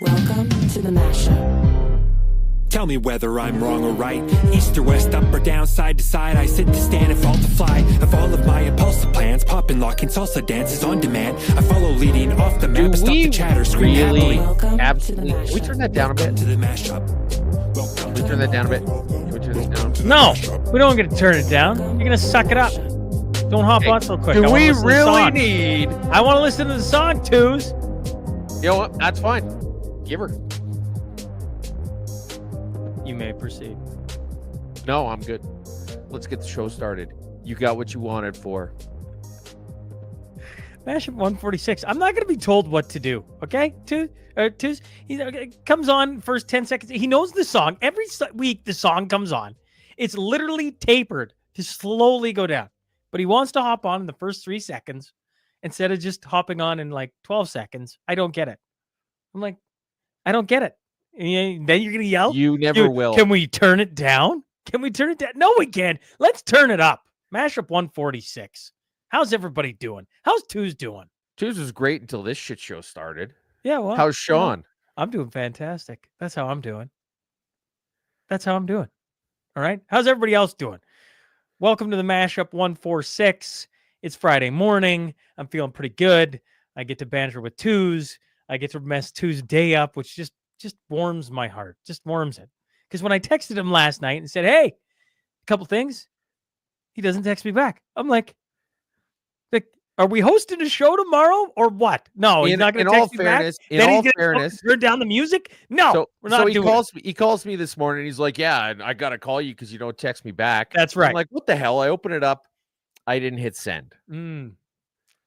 Welcome to the Mashup. Tell me whether I'm wrong or right. East or west, up or down, side to side. I sit to stand and fall to fly. Of all of my impulsive plans, pop and lock and salsa dances on demand. I follow leading off the map. Stop the chatter, scream happily. Absolutely. Can we turn that down a bit? To the mashup. Can we turn that down a bit? Can we turn this down? No, we don't get to turn it down. You're gonna suck it up. Don't hop on so quick. Do we really really need? I want to listen to the song, Twos. You know what? That's fine. Give her. You may proceed. No, I'm good. Let's get the show started. You got what you wanted for. Mashup 146. I'm not going to be told what to do, okay? Twos, he comes on first 10 seconds. He knows the song. Every week the song comes on. It's literally tapered to slowly go down. But he wants to hop on in the first 3 seconds instead of just hopping on in like 12 seconds. I don't get it. I'm like, I don't get it. And then you're going to yell? You never will. Can we turn it down? Can we turn it down? No, we can't. Let's turn it up. Mashup 146. How's everybody doing? How's Twos doing? Twos was great until this shit show started. Yeah, well. How's Sean? I'm doing fantastic. That's how I'm doing. All right. How's everybody else doing? Welcome to the Mashup 146. It's Friday morning. I'm feeling pretty good. I get to banter with Twos. I get to mess Twos' day up, which just warms my heart. Just warms it. Because when I texted him last night and said, hey, a couple things, he doesn't text me back. I'm like, are we hosting a show tomorrow or what? No, he's not going to text me back. In all fairness, turn down the music. No, we're not doing it. He calls me this morning. He's like, yeah, I got to call you because you don't text me back. That's right. I'm like, what the hell? I open it up. I didn't hit send.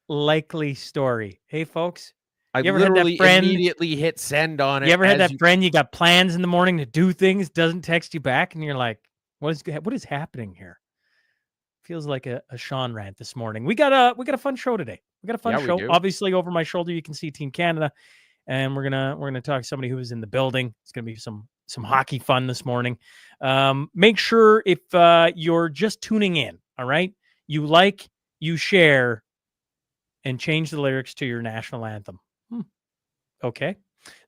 Likely story. Hey, folks. I literally immediately hit send on it. You ever had that friend you got plans in the morning to do things, doesn't text you back, and you're like, what is happening here? Feels like a Sean rant this morning. We got a fun show today. We got a fun show. Obviously, over my shoulder you can see Team Canada, and we're gonna talk to somebody who was in the building. It's gonna be some hockey fun this morning. Make sure if you're just tuning in, all right, you like, you share, and change the lyrics to your national anthem. Okay,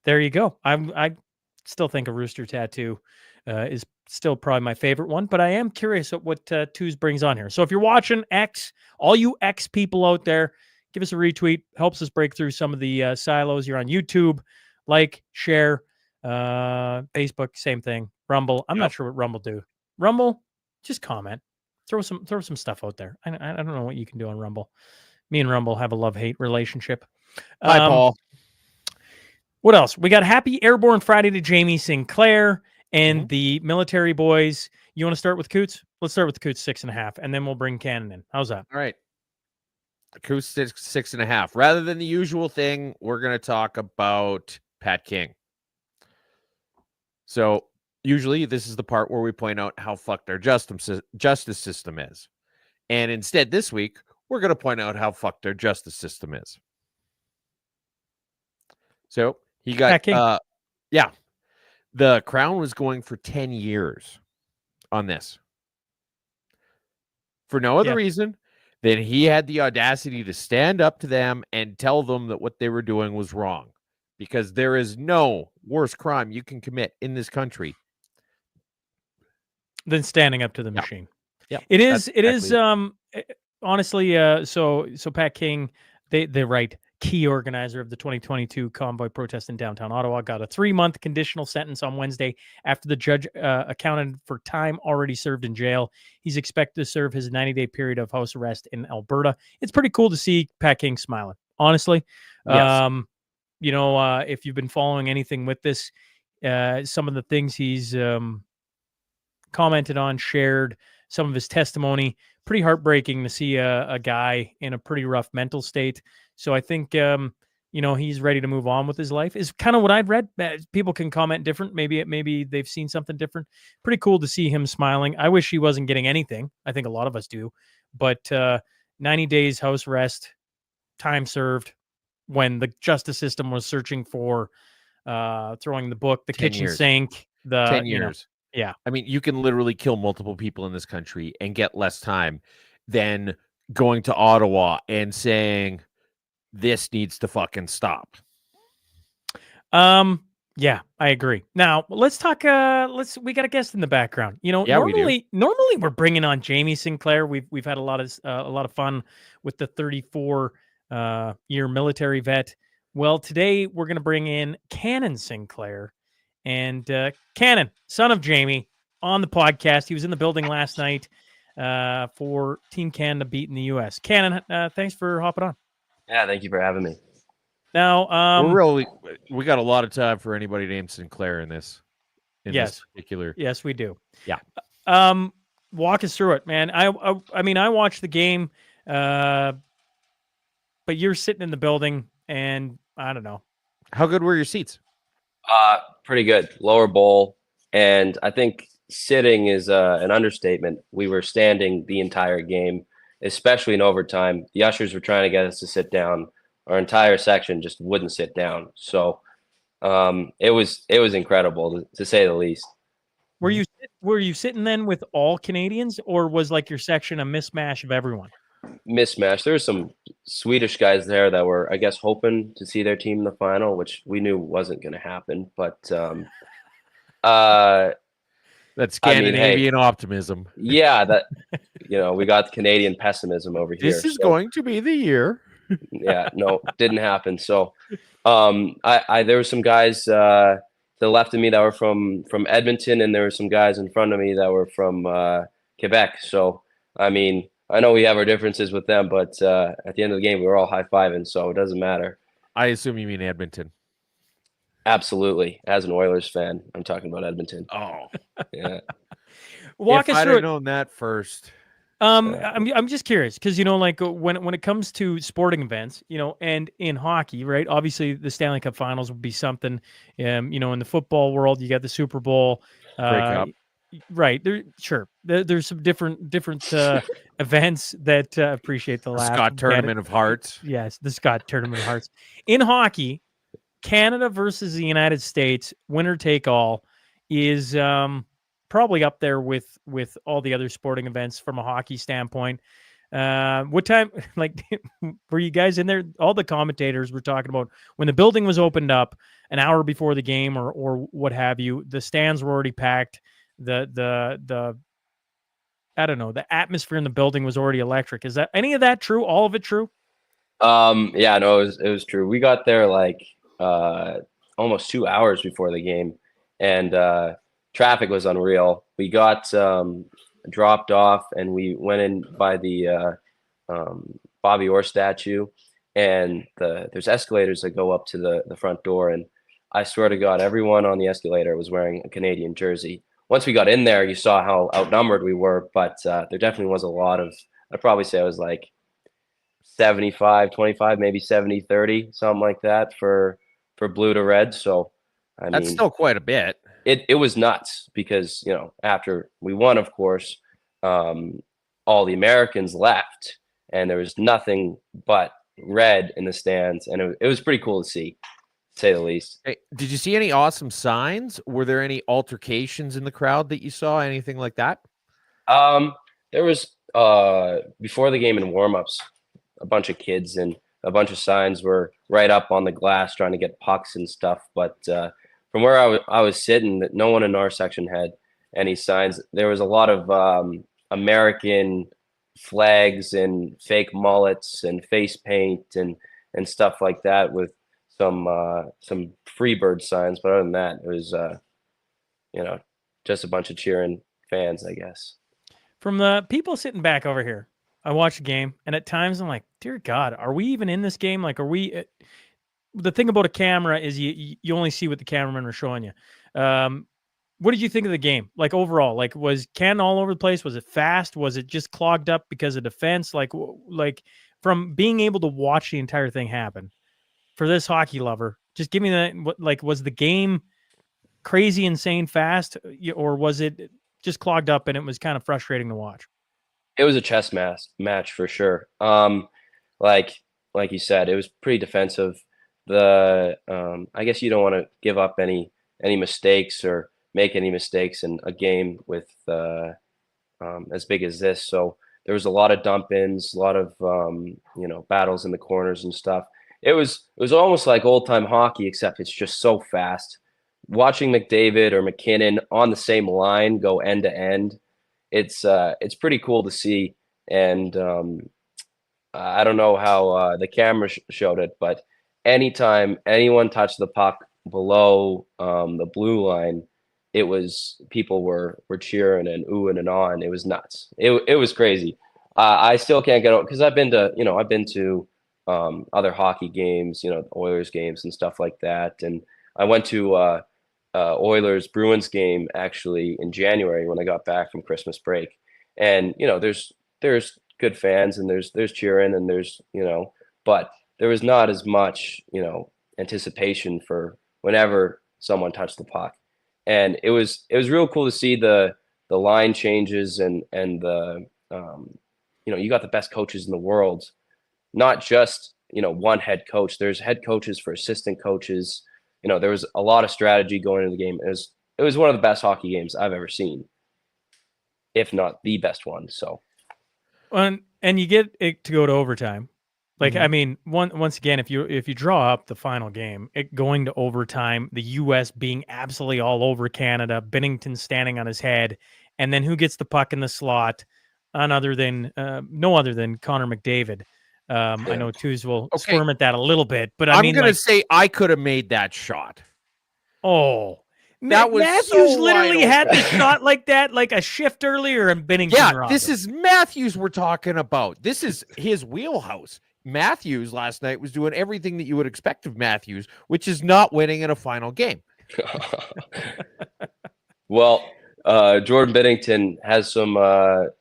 there you go. I still think a rooster tattoo is still probably my favorite one, but I am curious at what Twos brings on here. So if you're watching X, all you X people out there, give us a retweet. Helps us break through some of the silos. You're on YouTube. Like, share. Facebook, same thing. Rumble. I'm not sure what Rumble do. Rumble, just comment. Throw some stuff out there. I don't know what you can do on Rumble. Me and Rumble have a love-hate relationship. Hi, Paul. What else? We got Happy Airborne Friday to Jamie Sinclair and the military boys. You want to start with Coots? Let's start with Coots 6.5, and then we'll bring Cannon in. How's that? All right. Coots 6.5. Rather than the usual thing, we're going to talk about Pat King. So usually this is the part where we point out how fucked our justice system is. And instead this week, we're going to point out how fucked our justice system is. So he got, the Crown was going for 10 years on this. For no other reason than he had the audacity to stand up to them and tell them that what they were doing was wrong. Because there is no worse crime you can commit in this country than standing up to the machine. Yeah. It is honestly, so Pat King, they write, key organizer of the 2022 convoy protest in downtown Ottawa, got a 3-month conditional sentence on Wednesday after the judge accounted for time already served in jail. He's expected to serve his 90-day period of house arrest in Alberta. It's pretty cool to see Pat King smiling, honestly. Yes. If you've been following anything with this, some of the things he's commented on, shared, some of his testimony, pretty heartbreaking to see a guy in a pretty rough mental state. So I think, he's ready to move on with his life is kind of what I'd read. People can comment different. Maybe they've seen something different. Pretty cool to see him smiling. I wish he wasn't getting anything. I think a lot of us do. But 90 days house arrest, time served, when the justice system was searching for throwing the book, the kitchen sink, 10 years. Yeah. I mean, you can literally kill multiple people in this country and get less time than going to Ottawa and saying, this needs to fucking stop. Yeah, I agree. Now let's talk. We got a guest in the background. Yeah, we do. Normally we're bringing on Jamie Sinclair. We've had a lot of fun with the 34 year military vet. Well, today we're going to bring in Cannon Sinclair, and Cannon, son of Jamie, on the podcast. He was in the building last night for Team Canada beating the U.S. Cannon, thanks for hopping on. Yeah, thank you for having me. Now, we got a lot of time for anybody named Sinclair in this. This particular. Yes, we do. Yeah. Walk us through it, man. I mean, I watched the game, but you're sitting in the building, and I don't know. How good were your seats? Pretty good. Lower bowl, and I think sitting is an understatement. We were standing the entire game, especially in overtime. The ushers were trying to get us to sit down. Our entire section just wouldn't sit down. So it was incredible to say the least. Were you sitting then with all Canadians, or was like your section a mismatch of everyone? Mismatch. There were some Swedish guys there that were, I guess, hoping to see their team in the final, which we knew wasn't going to happen. But that's Scandinavian optimism. Yeah, that we got Canadian pessimism over here. This is going to be the year. Yeah, no, didn't happen. So there were some guys to the left of me that were from Edmonton, and there were some guys in front of me that were from Quebec. So I mean, I know we have our differences with them, but at the end of the game we were all high-fiving, so it doesn't matter. I assume you mean Edmonton. Absolutely. As an Oilers fan, I'm talking about Edmonton. Oh yeah. Walk us through I'd have known that first. I'm just curious because like when it comes to sporting events, and in hockey, right? Obviously, the Stanley Cup Finals would be something. In the football world, you got the Super Bowl, Breakup. Right? There's some different events that appreciate the laugh. Scott Tournament of Hearts. Yes, the Scott Tournament of Hearts. In hockey, Canada versus the United States, winner take all, is probably up there with all the other sporting events from a hockey standpoint. What time, like, were you guys in there? All the commentators were talking about when the building was opened up an hour before the game or what have you. The stands were already packed. The I don't know, the atmosphere in the building was already electric. Is that any of that true? All of it true? Yeah, no, it was true. We got there like almost 2 hours before the game, and traffic was unreal. We got dropped off, and we went in by the Bobby Orr statue, and there's escalators that go up to the front door, and I swear to God, everyone on the escalator was wearing a Canadian jersey. Once we got in there, you saw how outnumbered we were, but there definitely was a lot of, I'd probably say it was like 75-25, maybe 70-30, something like that for blue to red. So that's still quite a bit. It was nuts because, after we won, of course, all the Americans left and there was nothing but red in the stands. And it was pretty cool to see, to say the least. Hey, did you see any awesome signs? Were there any altercations in the crowd that you saw? Anything like that? There was, before the game in warmups, a bunch of kids and a bunch of signs were right up on the glass trying to get pucks and stuff. But from where I was sitting, no one in our section had any signs. There was a lot of American flags and fake mullets and face paint and stuff like that with some Freebird signs. But other than that, it was just a bunch of cheering fans, I guess. From the people sitting back over here, I watch the game, and at times I'm like, dear God, are we even in this game? Like, are we? The thing about a camera is you only see what the cameramen are showing you. What did you think of the game? Like, overall, like, was Canada all over the place? Was it fast? Was it just clogged up because of defense? Like from being able to watch the entire thing happen, for this hockey lover, just give me that. Like, was the game crazy, insane, fast, or was it just clogged up and it was kind of frustrating to watch? It was a chess match for sure. Like you said, it was pretty defensive. I guess you don't want to give up any mistakes or make any mistakes in a game with as big as this. So there was a lot of dump ins, a lot of battles in the corners and stuff. It was almost like old time hockey, except it's just so fast. watching McDavid or McKinnon on the same line go end to end, it's pretty cool to see. And I don't know how the camera showed it, but anytime anyone touched the puck below the blue line, it was people were cheering and oohing and on. It was nuts. It was crazy. I still can't get over because I've been to other hockey games, Oilers games and stuff like that, and I went to Oilers Bruins game actually in January when I got back from Christmas break, and there's good fans and there's cheering and there's but there was not as much anticipation for whenever someone touched the puck, and it was real cool to see the line changes and the you got the best coaches in the world, not just one head coach. There's head coaches for assistant coaches. There was a lot of strategy going into the game. It was one of the best hockey games I've ever seen, if not the best one. So, and you get it to go to overtime. Like, I mean, once again, if you draw up the final game, it going to overtime, the U.S. being absolutely all over Canada, Binnington standing on his head, and then who gets the puck in the slot? No other than Connor McDavid. I know Tooz will squirm at that a little bit, but I'm going to say I could have made that shot. Oh, that was Matthews so literally had the shot like that, like a shift earlier, and Binnington. Yeah, this is Matthews we're talking about. This is his wheelhouse. Matthews last night was doing everything that you would expect of Matthews, which is not winning in a final game. Well, Jordan Binnington has some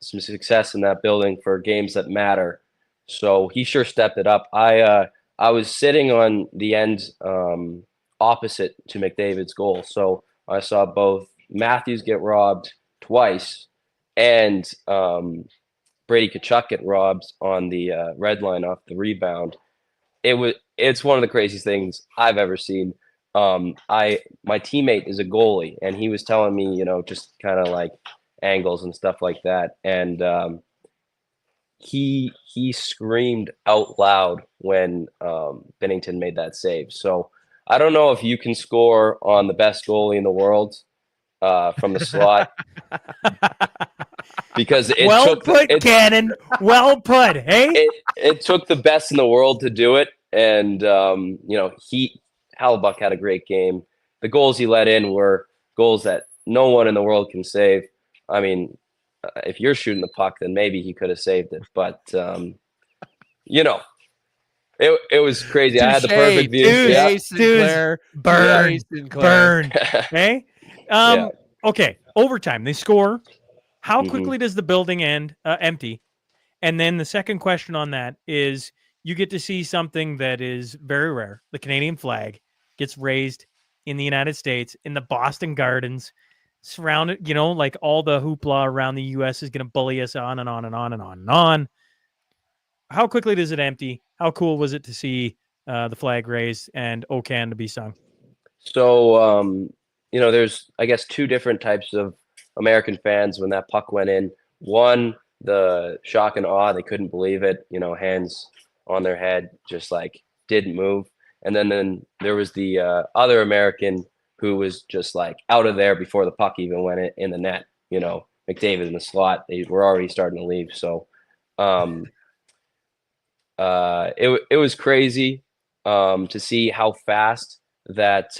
success in that building for games that matter, so he sure stepped it up. I was sitting on the end opposite to McDavid's goal, so I saw both Matthews get robbed twice and Brady Tkachuk get robbed on the red line off the rebound. It's one of the craziest things I've ever seen. My teammate is a goalie, and he was telling me, just kind of like angles and stuff like that. And he screamed out loud when Binnington made that save. So I don't know if you can score on the best goalie in the world from the slot. Because Cannon. Well put. Hey, it took the best in the world to do it, and Hellebuyck had a great game. The goals he let in were goals that no one in the world can save. I mean, if you're shooting the puck, then maybe he could have saved it, but it was crazy. Touché, I had the perfect view. Burn. Hey, okay. Overtime. They score. How quickly does the building end empty? And then the second question on that is you get to see something that is very rare. The Canadian flag gets raised in the United States in the Boston Gardens, surrounded, like all the hoopla around the U.S. is going to bully us on and on and on and on and on. How quickly does it empty? How cool was it to see the flag raised and O Can to be sung? So, there's, I guess, two different types of American fans when that puck went in. One, the shock and awe, they couldn't believe it, hands on their head, just like didn't move. And then there was the other American who was just like out of there before the puck even went in the net. McDavid in the slot, they were already starting to leave. So it was crazy to see how fast that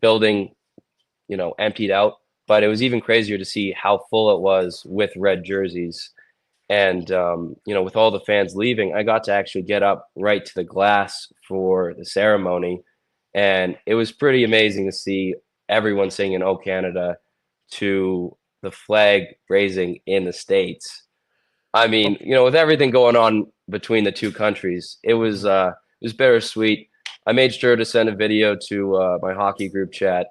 building emptied out, but it was even crazier to see how full it was with red jerseys. And with all the fans leaving, I got to actually get up right to the glass for the ceremony, and it was pretty amazing to see everyone singing "Oh Canada" to the flag raising in the States. I mean, with everything going on between the two countries, it was bittersweet. I made sure to send a video to my hockey group chat,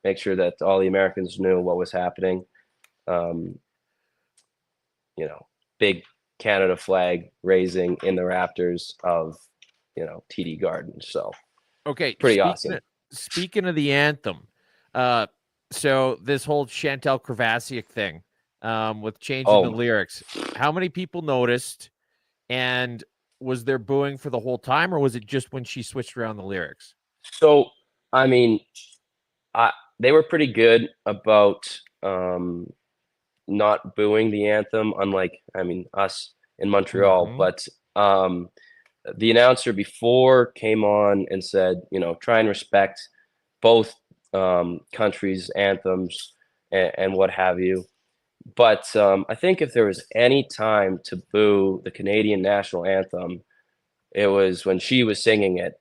make sure that all the Americans knew what was happening. Big Canada flag raising in the rafters of, TD Garden. So, okay, pretty awesome. Speaking of the anthem, so this whole Chantal Kravasiuk thing with changing the lyrics, how many people noticed, and was there booing for the whole time, or was it just when she switched around the lyrics? So, I mean, they were pretty good about not booing the anthem, unlike, I mean, us in Montreal. Mhm. But the announcer before came on and said, try and respect both countries' anthems and what have you. But I think if there was any time to boo the Canadian national anthem, it was when she was singing it,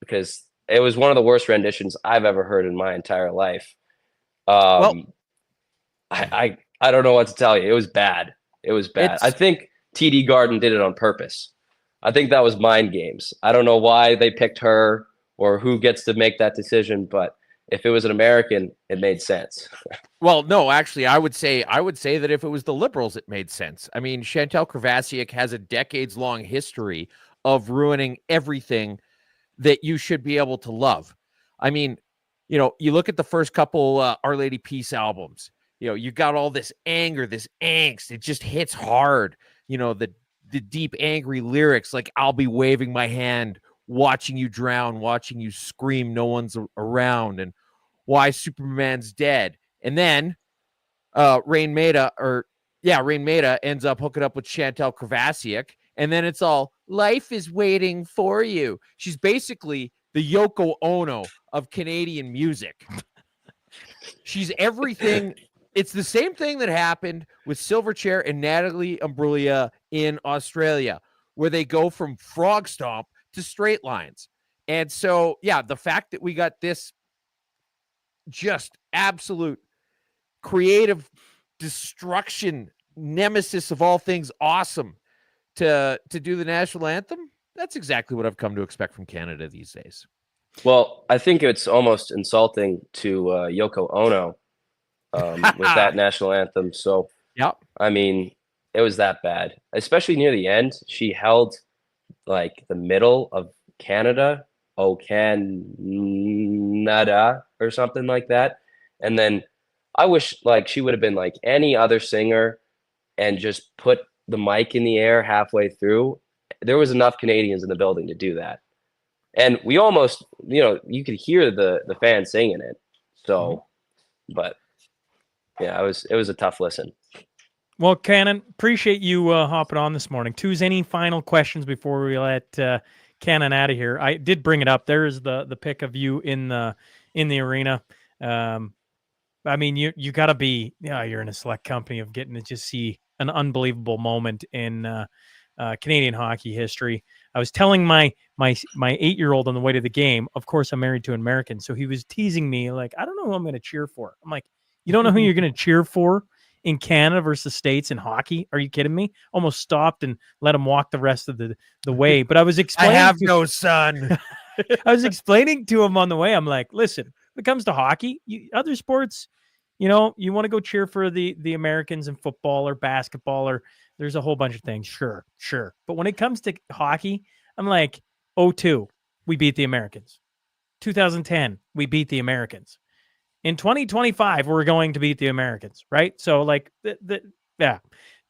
because it was one of the worst renditions I've ever heard in my entire life. Well, Um, I don't know what to tell you. It was bad. It was bad. I it's think TD Garden did it on purpose. I think that was mind games. I don't know why they picked her or who gets to make that decision, but if it was an American, it made sense. well, no, actually, I would say that if it was the Liberals, it made sense. I mean, Chantal Kravasiak has a decades-long history of ruining everything that you should be able to love. I mean, you look at the first couple Our Lady Peace albums. You got all this anger, this angst. It just hits hard. The deep angry lyrics, like "I'll be waving my hand, watching you drown, watching you scream, no one's around," and "Why Superman's dead." And then Rain Maida, Rain Maida ends up hooking up with Chantal Kravasiak, and then it's all "Life is waiting for you." She's basically the Yoko Ono of Canadian music. She's everything. It's the same thing that happened with Silverchair and Natalie Imbruglia in Australia, where they go from frog stomp to straight lines. And so, yeah, the fact that we got this just absolute creative destruction nemesis of all things awesome to do the national anthem, that's exactly what I've come to expect from Canada these days. Well, I think it's almost insulting to Yoko Ono with that national anthem. So, Yep. I mean, it was that bad, especially near the end. She held like the middle of Canada, oh, Canada, or something like that. And then I wish like she would have been like any other singer and just put the mic in the air halfway through. There was enough Canadians in the building to do that. And we almost, you could hear the fans singing it. So, but yeah, it was a tough listen. Well, Cannon, appreciate you hopping on this morning. Two's, any final questions before we let Cannon out of here? I did bring it up. There's the pic of you in the arena. I mean, you got to be, you're in a select company of getting to just see an unbelievable moment in Canadian hockey history. I was telling my 8-year-old on the way to the game. Of course, I'm married to an American, so he was teasing me like, I don't know who I'm going to cheer for. I'm like, you don't know who you're going to cheer for in Canada versus States in hockey? Are you kidding me? Almost stopped and let him walk the rest of the way. But I was explaining. I have no son. I was explaining to him on the way. I'm like, listen, when it comes to hockey, other sports, you want to go cheer for the Americans in football or basketball, or there's a whole bunch of things. Sure. But when it comes to hockey, I'm like, 2002, we beat the Americans. 2010, we beat the Americans. In 2025, we're going to beat the Americans, right? So, like, yeah.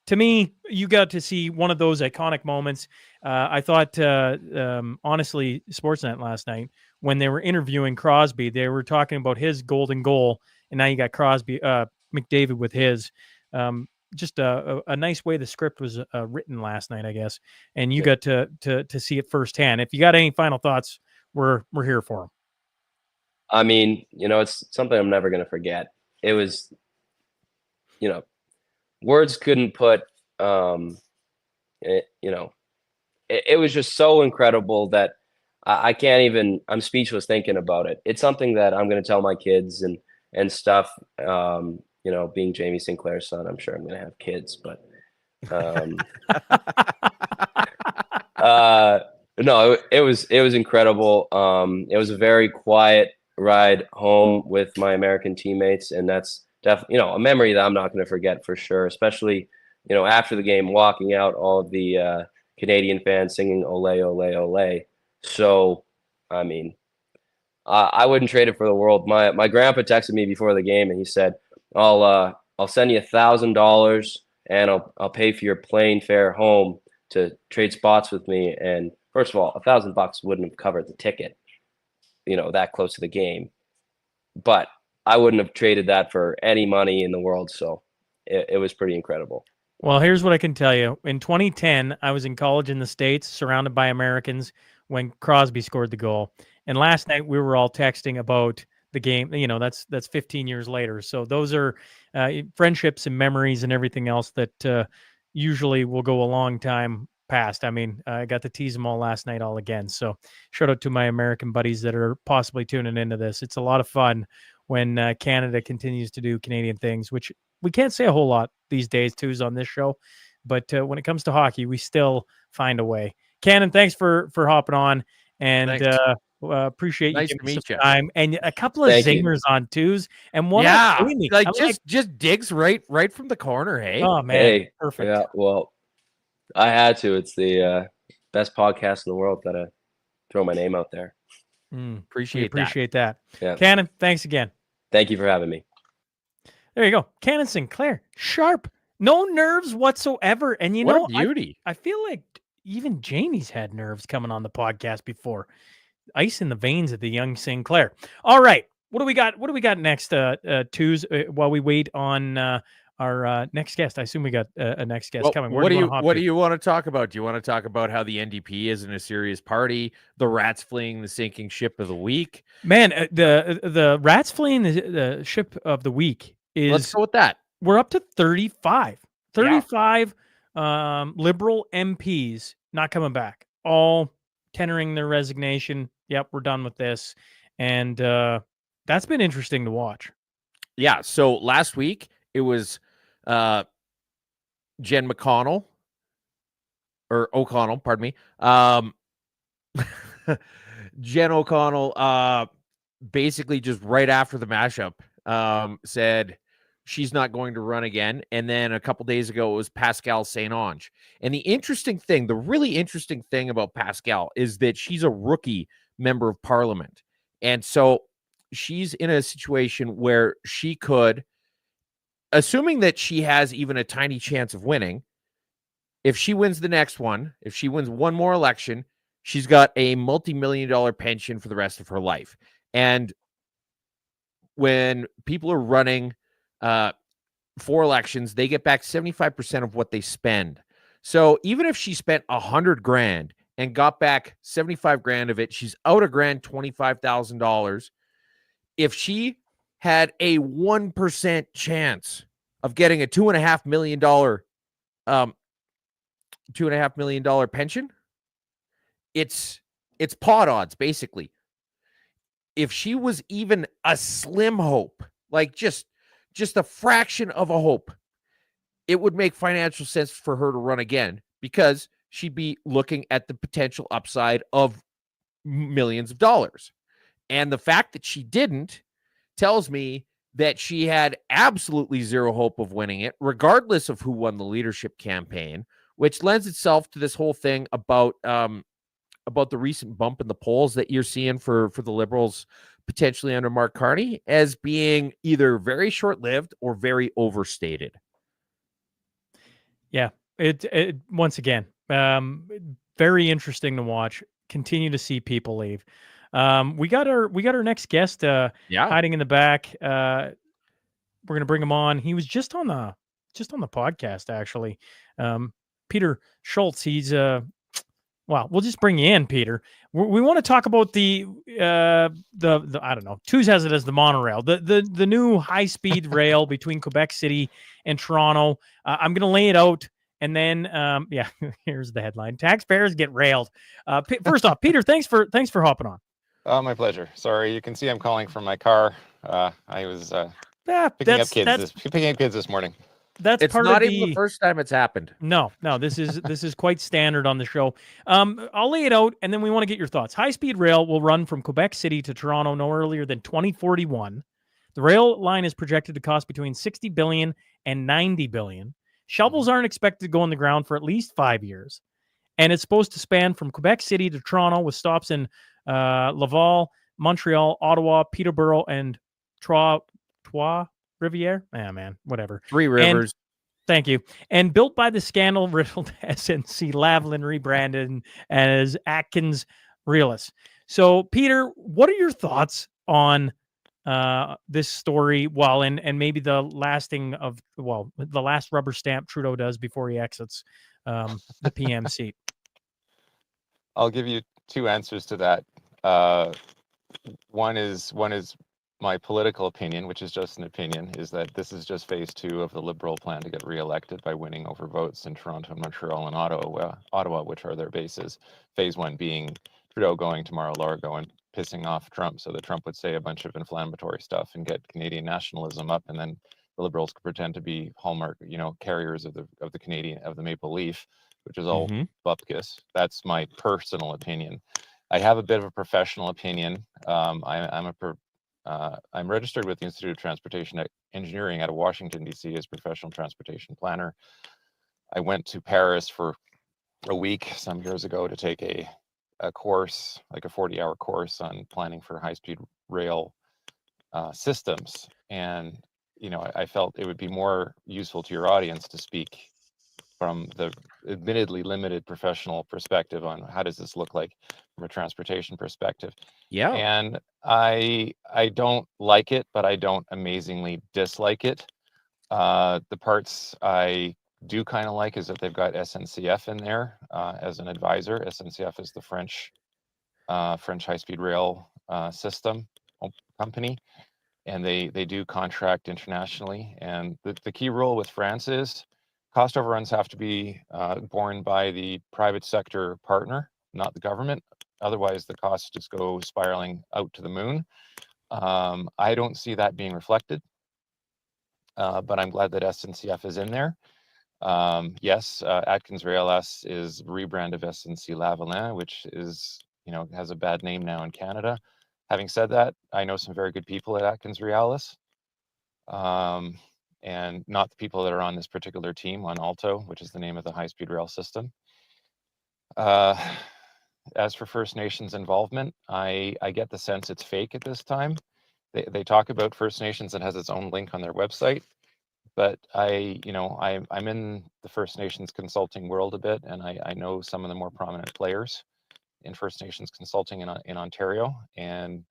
To me, you got to see one of those iconic moments. I thought, honestly, Sportsnet last night, when they were interviewing Crosby, they were talking about his golden goal, and now you got Crosby, McDavid with his. Just a nice way the script was written last night, I guess, and you got to see it firsthand. If you got any final thoughts, we're here for them. I mean, it's something I'm never going to forget. It was, words couldn't put, it was just so incredible that I can't even, I'm speechless thinking about it. It's something that I'm going to tell my kids and stuff. Being Jamie Sinclair's son, I'm sure I'm going to have kids, but no, it was incredible. It was a very quiet ride home with my American teammates, and that's definitely a memory that I'm not going to forget for sure, especially after the game, walking out, all of the Canadian fans singing "Ole, Ole, Ole." So I mean, I wouldn't trade it for the world. My grandpa texted me before the game and he said, I'll send you $1,000 and I'll pay for your plane fare home to trade spots with me. And first of all, $1,000 wouldn't have covered the ticket. that close to the game. But I wouldn't have traded that for any money in the world. So it was pretty incredible. Well, here's what I can tell you. In 2010, I was in college in the States, surrounded by Americans when Crosby scored the goal. And last night we were all texting about the game. That's 15 years later. So those are friendships and memories and everything else that usually will go a long time past. I mean, I got to tease them all last night all again. So shout out to my American buddies that are possibly tuning into this. It's a lot of fun when Canada continues to do Canadian things, which we can't say a whole lot these days, twos on this show. But when it comes to hockey, we still find a way. Cannon, thanks for hopping on, and appreciate nice you giving to me some meet time and a couple of zingers on twos. And one, just digs right from the corner. Hey, oh man, hey, perfect. Yeah, well, I had to. It's the best podcast in the world. Gotta throw my name out there. Appreciate that. Yeah. Cannon, thanks again. Thank you for having me. There you go. Cannon Sinclair, sharp, no nerves whatsoever. And what a beauty. I feel like even Jamie's had nerves coming on the podcast before. Ice in the veins of the young Sinclair. All right. What do we got? What do we got next, twos, while we wait on our next guest? I assume we got a next guest coming. What do you want to talk about? Do you want to talk about how the NDP isn't a serious party? The rats fleeing the sinking ship of the week? Man, the rats fleeing the ship of the week is. Let's go with that. We're up to 35. 35 Liberal MPs not coming back. All tendering their resignation. Yep, we're done with this. And that's been interesting to watch. Yeah. So last week it was Jen McConnell or O'Connell, pardon me. Jen O'Connell basically just right after the mashup said she's not going to run again. And then a couple days ago, it was Pascal Saint-Onge. And the really interesting thing about Pascal is that she's a rookie member of parliament. And so she's in a situation where she could, assuming that she has even a tiny chance of winning, if she wins the next one, if she wins one more election, she's got a multi-million-dollar pension for the rest of her life. And when people are running for elections, they get back 75% of what they spend. So even if she spent $100,000 and got back 75 grand of it, she's out $25,000. If she had a 1% chance of getting a $2.5 million pension, it's pot odds basically. If she was even a slim hope, like just a fraction of a hope, it would make financial sense for her to run again because she'd be looking at the potential upside of millions of dollars. And the fact that she didn't tells me that she had absolutely zero hope of winning it, regardless of who won the leadership campaign, which lends itself to this whole thing about the recent bump in the polls that you're seeing for the Liberals potentially under Mark Carney as being either very short-lived or very overstated. Yeah, it once again, very interesting to watch. Continue to see people leave. We got our next guest hiding in the back. We're gonna bring him on. He was just on the podcast actually. Peter Schultz. He's well, we'll just bring you in, Peter. We want to talk about the I don't know. Twos has it as the monorail, the new high speed rail between Quebec City and Toronto. I'm going to lay it out, and then here's the headline: taxpayers get railed. First off, Peter, thanks for hopping on. My pleasure. Sorry, you can see I'm calling from my car. I was picking up kids this morning. It's not even the first time it's happened. No, this is quite standard on the show. I'll lay it out, and then we want to get your thoughts. High-speed rail will run from Quebec City to Toronto no earlier than 2041. The rail line is projected to cost between $60 billion and $90 billion. Shovels aren't expected to go on the ground for at least 5 years, and it's supposed to span from Quebec City to Toronto with stops in Laval, Montreal, Ottawa, Peterborough, and Trois-Rivières? Whatever. Three Rivers. Thank you. And built by the scandal-riddled SNC Lavalin, rebranded as Atkins Realis. So, Peter, what are your thoughts on this story? Well, and maybe the last rubber stamp Trudeau does before he exits the PM seat. I'll give you two answers to that. One is my political opinion, which is just an opinion, is that this is just phase 2 of the Liberal plan to get reelected by winning over votes in Toronto, Montreal, and Ottawa, which are their bases. Phase 1 being Trudeau going to Mar-a-Lago and pissing off Trump so that Trump would say a bunch of inflammatory stuff and get Canadian nationalism up, and then the Liberals could pretend to be hallmark, carriers of the Maple Leaf, which is all bupkis. That's my personal opinion. I have a bit of a professional opinion. I'm registered with the Institute of Transportation Engineering out of Washington, D.C. as professional transportation planner. I went to Paris for a week some years ago to take a course, like a 40-hour course on planning for high-speed rail systems. And, I felt it would be more useful to your audience to speak from the admittedly limited professional perspective on how does this look like from a transportation perspective. Yeah. And I don't like it, but I don't amazingly dislike it. The parts I do kind of like is that they've got SNCF in there as an advisor. SNCF is the French high-speed rail system company, and they do contract internationally. And the key rule with France is cost overruns have to be borne by the private sector partner, not the government. Otherwise, the costs just go spiraling out to the moon. I don't see that being reflected, but I'm glad that SNCF is in there. Yes, Atkins Rail S is rebrand of SNC Lavalin, which is, has a bad name now in Canada. Having said that, I know some very good people at Atkins Realis. And not the people that are on this particular team on Alto, which is the name of the high-speed rail system. As for First Nations involvement, I get the sense it's fake at this time. They talk about First Nations and has its own link on their website, but I'm in the First Nations consulting world a bit, and I know some of the more prominent players in First Nations consulting in Ontario, and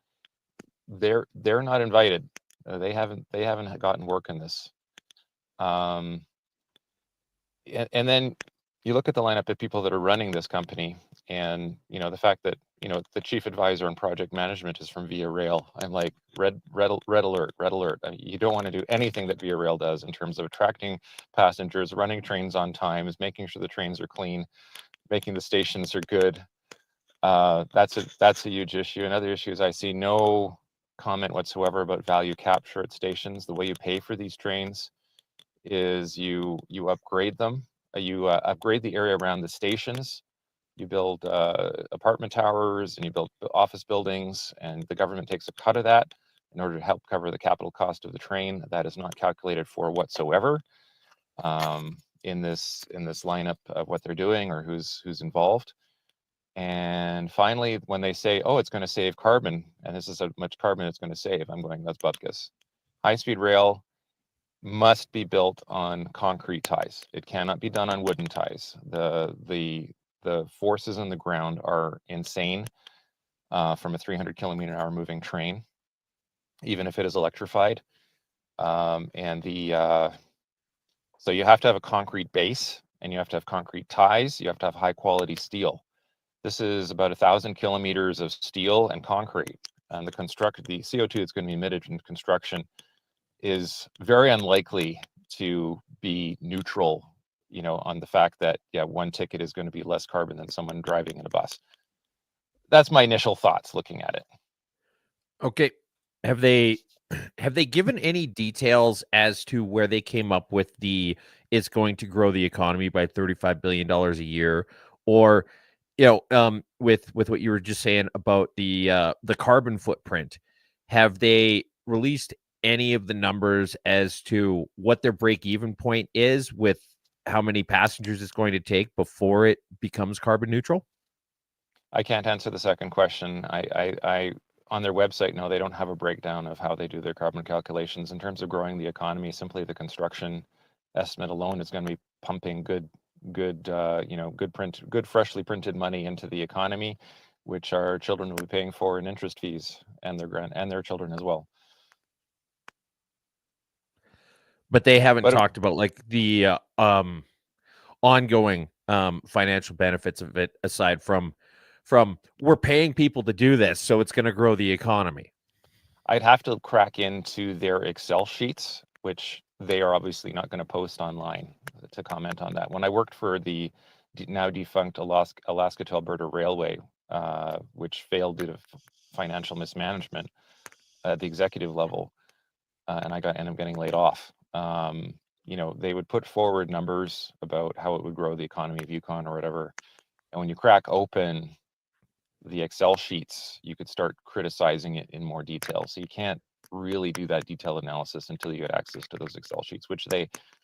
they're not invited. They haven't gotten work in this. And then you look at the lineup of people that are running this company, and the fact that the chief advisor on project management is from Via Rail. I'm like, red alert. I mean, you don't want to do anything that Via Rail does in terms of attracting passengers, running trains on time, is making sure the trains are clean, making the stations are good. That's a huge issue. Another issue is I see no comment whatsoever about value capture at stations. The way you pay for these trains is you upgrade them. You upgrade the area around the stations. You build apartment towers and you build office buildings, and the government takes a cut of that in order to help cover the capital cost of the train. That is not calculated for whatsoever in this lineup of what they're doing or who's involved. And finally, when they say, oh, it's going to save carbon, and this is how much carbon it's going to save, I'm going, that's bupkis. High-speed rail must be built on concrete ties. It cannot be done on wooden ties. The forces on the ground are insane from a 300 kilometer an hour moving train, even if it is electrified. So you have to have a concrete base, and you have to have concrete ties. You have to have high quality steel. This is about 1,000 kilometers of steel and concrete, and the CO2 that's going to be emitted in construction is very unlikely to be neutral, on the fact that, one ticket is going to be less carbon than someone driving in a bus. That's my initial thoughts looking at it. Okay. Have they given any details as to where they came up with it's going to grow the economy by $35 billion a year, or, with what you were just saying about the carbon footprint? Have they released any of the numbers as to what their break-even point is with how many passengers it's going to take before it becomes carbon neutral? I can't answer the second question. I on their website, no, they don't have a breakdown of how they do their carbon calculations in terms of growing the economy. Simply the construction estimate alone is going to be pumping good freshly printed money into the economy. which our children will be paying for in interest fees, and their children as well. But they haven't talked about like the ongoing financial benefits of it, aside from we're paying people to do this, so it's going to grow the economy. I'd have to crack into their Excel sheets, which they are obviously not going to post online, to comment on that. When I worked for the now defunct Alaska to Alberta Railway, which failed due to financial mismanagement at the executive level, and I ended up getting laid off. You know, they would put forward numbers about how it would grow the economy of Yukon or whatever. And when you crack open the Excel sheets, you could start criticizing it in more detail. So you can't really do that detailed analysis until you get access to those Excel sheets, which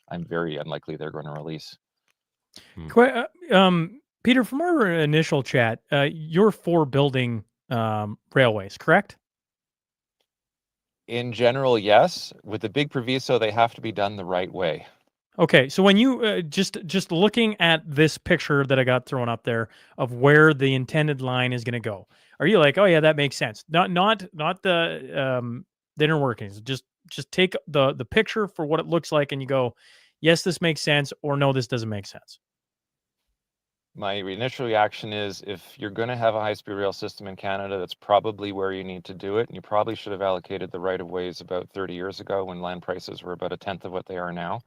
I'm very unlikely they're going to release. Peter, from our initial chat, you're for building railways, correct? In general, yes. With the big proviso, they have to be done the right way. Okay, so when you just looking at this picture that I got thrown up there of where the intended line is going to go, are you like, oh yeah, that makes sense? Not the inner workings. Just take the picture for what it looks like, and you go, yes, this makes sense, or no, this doesn't make sense. My initial reaction is, if you're going to have a high-speed rail system in Canada, that's probably where you need to do it. And you probably should have allocated the right-of-ways about 30 years ago when land prices were about a tenth of what they are now.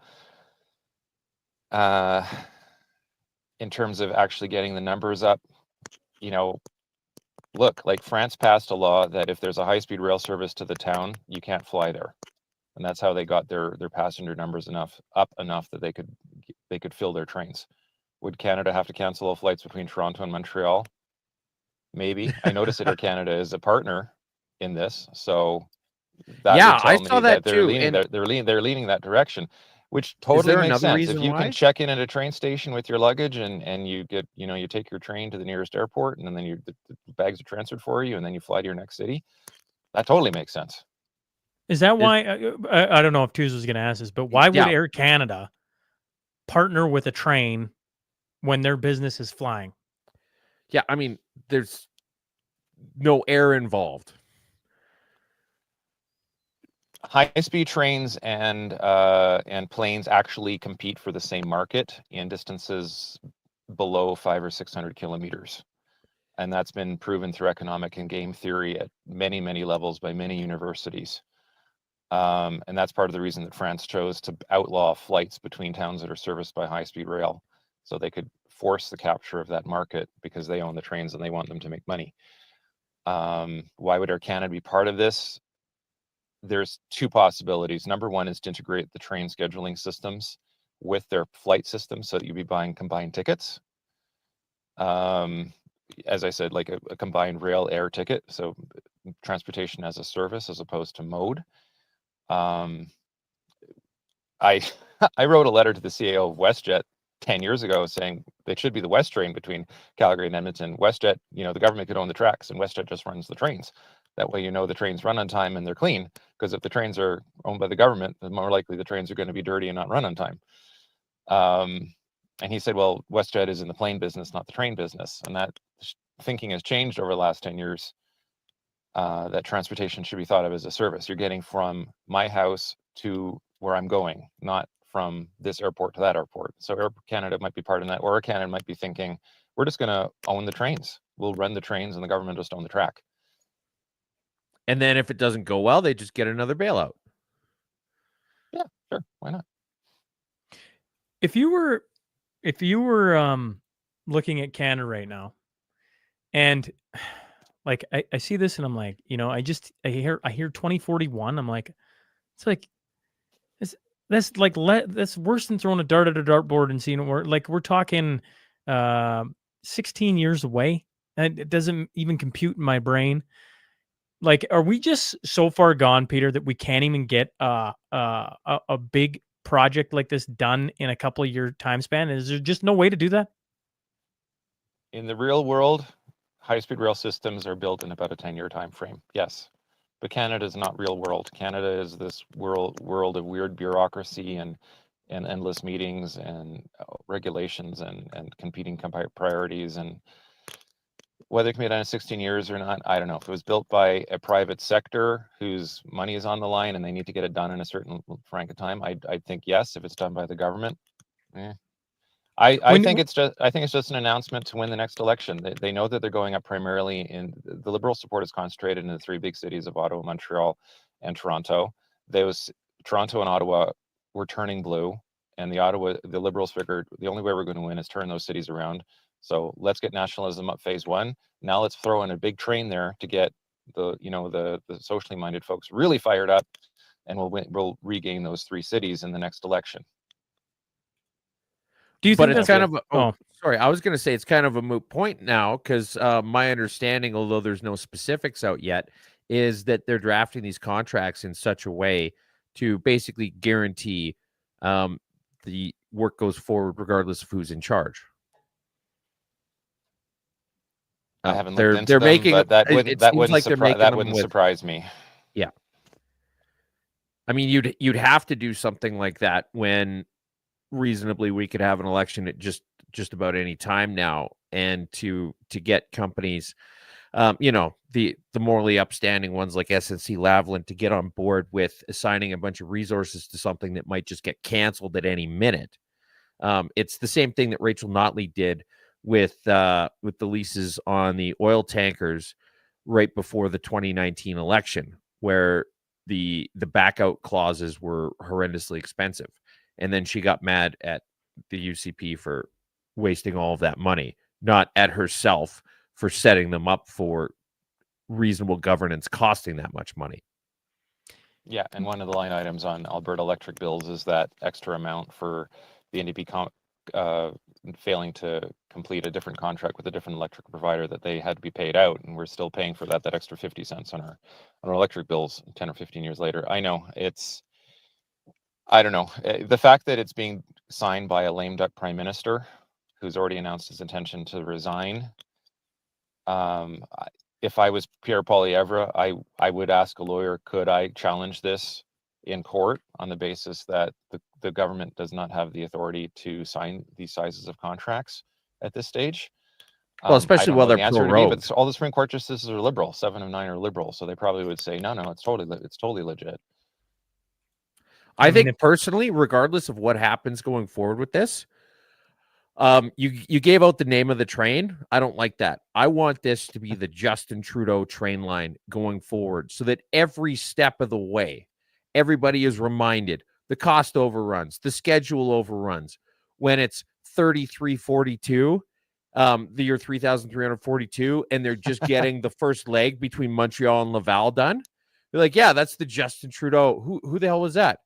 In terms of actually getting the numbers up, you know, look, like France passed a law that if there's a high-speed rail service to the town, you can't fly there. And that's how they got their passenger numbers up enough that they could fill their trains. Would Canada have to cancel all flights between Toronto and Montreal? Maybe. I noticed that Air Canada is a partner in this, so that would tell I me saw that they're too. leaning they're leaning that direction, which totally makes sense. If you can check in at a train station with your luggage and you get, you take your train to the nearest airport, and then the bags are transferred for you, and then you fly to your next city, that totally makes sense. Is that why? I don't know if Tuz was going to ask this, but why would Air Canada partner with a train when their business is flying? Yeah, I mean, there's no air involved. High-speed trains and planes actually compete for the same market in distances below 500 or 600 kilometers, and that's been proven through economic and game theory at many, many levels by many universities. And that's part of the reason that France chose to outlaw flights between towns that are serviced by high-speed rail, so they could force the capture of that market, because they own the trains and they want them to make money. Why would Air Canada be part of this? There's two possibilities. Number one is to integrate the train scheduling systems with their flight system, so that you'd be buying combined tickets. As I said, like a combined rail air ticket, so transportation as a service as opposed to mode. I wrote a letter to the CEO of WestJet 10 years ago saying they should be the West train between Calgary and Edmonton. WestJet, the government could own the tracks, and WestJet just runs the trains. That way, the trains run on time and they're clean, because if the trains are owned by the government, then more likely the trains are going to be dirty and not run on time. And he said, well, WestJet is in the plane business, not the train business. And that thinking has changed over the last 10 years, that transportation should be thought of as a service. You're getting from my house to where I'm going, not from this airport to that airport. So Air Canada might be part of that, or Air Canada might be thinking, we're just going to own the trains. We'll run the trains and the government just own the track. And then if it doesn't go well, they just get another bailout. Yeah, sure. Why not? If you were looking at Canada right now, and like I see this and I'm like, I hear 2041. I'm like, it's like that's worse than throwing a dart at a dartboard and seeing it work. Like, we're talking 16 years away, and it doesn't even compute in my brain. Like, are we just so far gone, Peter, that we can't even get a big project like this done in a couple of year time span? Is there just no way to do that? In the real world, high-speed rail systems are built in about a 10-year time frame. Yes, but Canada is not real world. Canada is this world of weird bureaucracy and endless meetings and regulations and competing priorities, and whether it can be done in 16 years or not, I don't know. If it was built by a private sector whose money is on the line and they need to get it done in a certain frank of time, I'd think yes. If it's done by the government, I think it's just an announcement to win the next election. They know that they're going up primarily in the Liberal support is concentrated in the three big cities of Ottawa, Montreal, and Toronto. Toronto and Ottawa were turning blue, and the Liberals figured the only way we're going to win is turn those cities around. So let's get nationalism up phase one. Now let's throw in a big train there to get the socially minded folks really fired up, and we'll regain those three cities in the next election. Do you think it's kind of sorry, I was going to say it's kind of a moot point now, because my understanding, although there's no specifics out yet, is that they're drafting these contracts in such a way to basically guarantee the work goes forward regardless of who's in charge. I haven't looked into them, but that wouldn't surprise me. Yeah, I mean, you'd have to do something like that when reasonably we could have an election at just about any time now, and to get companies, the morally upstanding ones like SNC Lavalin to get on board with assigning a bunch of resources to something that might just get canceled at any minute. It's the same thing that Rachel Notley did with the leases on the oil tankers right before the 2019 election, where the backout clauses were horrendously expensive. And then she got mad at the UCP for wasting all of that money, not at herself for setting them up for reasonable governance costing that much money. Yeah, and one of the line items on Alberta electric bills is that extra amount for the NDP failing to complete a different contract with a different electric provider that they had to be paid out, and we're still paying for that extra 50 cents on our electric bills 10 or 15 years later. I know I don't know. The fact that it's being signed by a lame duck prime minister who's already announced his intention to resign. If I was Pierre Poilievre, I would ask a lawyer, could I challenge this in court on the basis that the government does not have the authority to sign these sizes of contracts at this stage? Well, especially while they're pro-roads. But all the Supreme Court justices are liberal. 7 of 9 are liberal, so they probably would say, no, it's totally legit. I think personally, regardless of what happens going forward with this, you gave out the name of the train. I don't like that. I want this to be the Justin Trudeau train line going forward, so that every step of the way, everybody is reminded the cost overruns, the schedule overruns. When it's 3342, the year 3342, and they're just getting the first leg between Montreal and Laval done. They're like, yeah, that's the Justin Trudeau. Who the hell was that?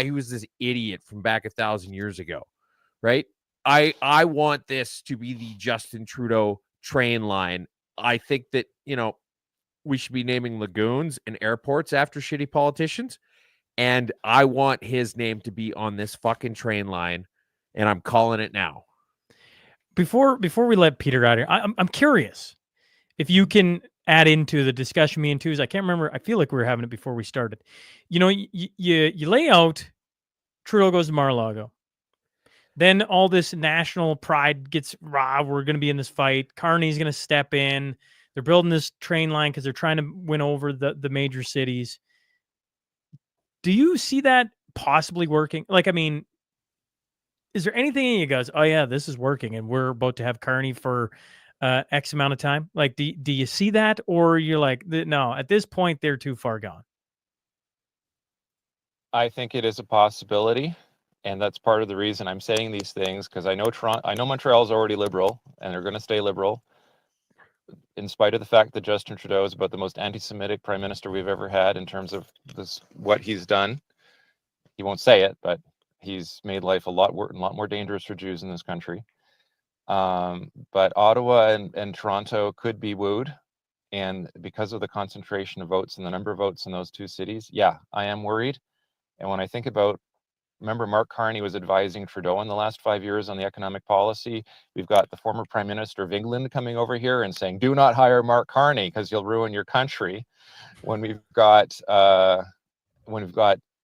He was this idiot from back 1,000 years ago, right? I want this to be the Justin Trudeau train line. I think that, we should be naming lagoons and airports after shitty politicians. And I want his name to be on this fucking train line. And I'm calling it now. Before we let Peter out here, I'm curious if you can add into the discussion, me and Twos. I can't remember. I feel like we were having it before we started. You lay out Trudeau goes to Mar-a-Lago. Then all this national pride gets raw. We're going to be in this fight. Carney's going to step in. They're building this train line because they're trying to win over the major cities. Do you see that possibly working? Is there anything in you guys? Oh yeah, this is working, and we're about to have Carney for X amount of time. Do you see that, or you're like, no? At this point, they're too far gone. I think it is a possibility, and that's part of the reason I'm saying these things, because I know Montreal is already liberal, and they're going to stay liberal, in spite of the fact that Justin Trudeau is about the most anti-Semitic prime minister we've ever had in terms of what he's done. He won't say it, but he's made life a lot more dangerous for Jews in this country. But Ottawa and Toronto could be wooed, and because of the concentration of votes and the number of votes in those two cities, yeah, I am worried. And when I think about, remember, Mark Carney was advising Trudeau in the last 5 years on the economic policy. We've got the former Prime Minister of England coming over here and saying, do not hire Mark Carney because you'll ruin your country. When we've got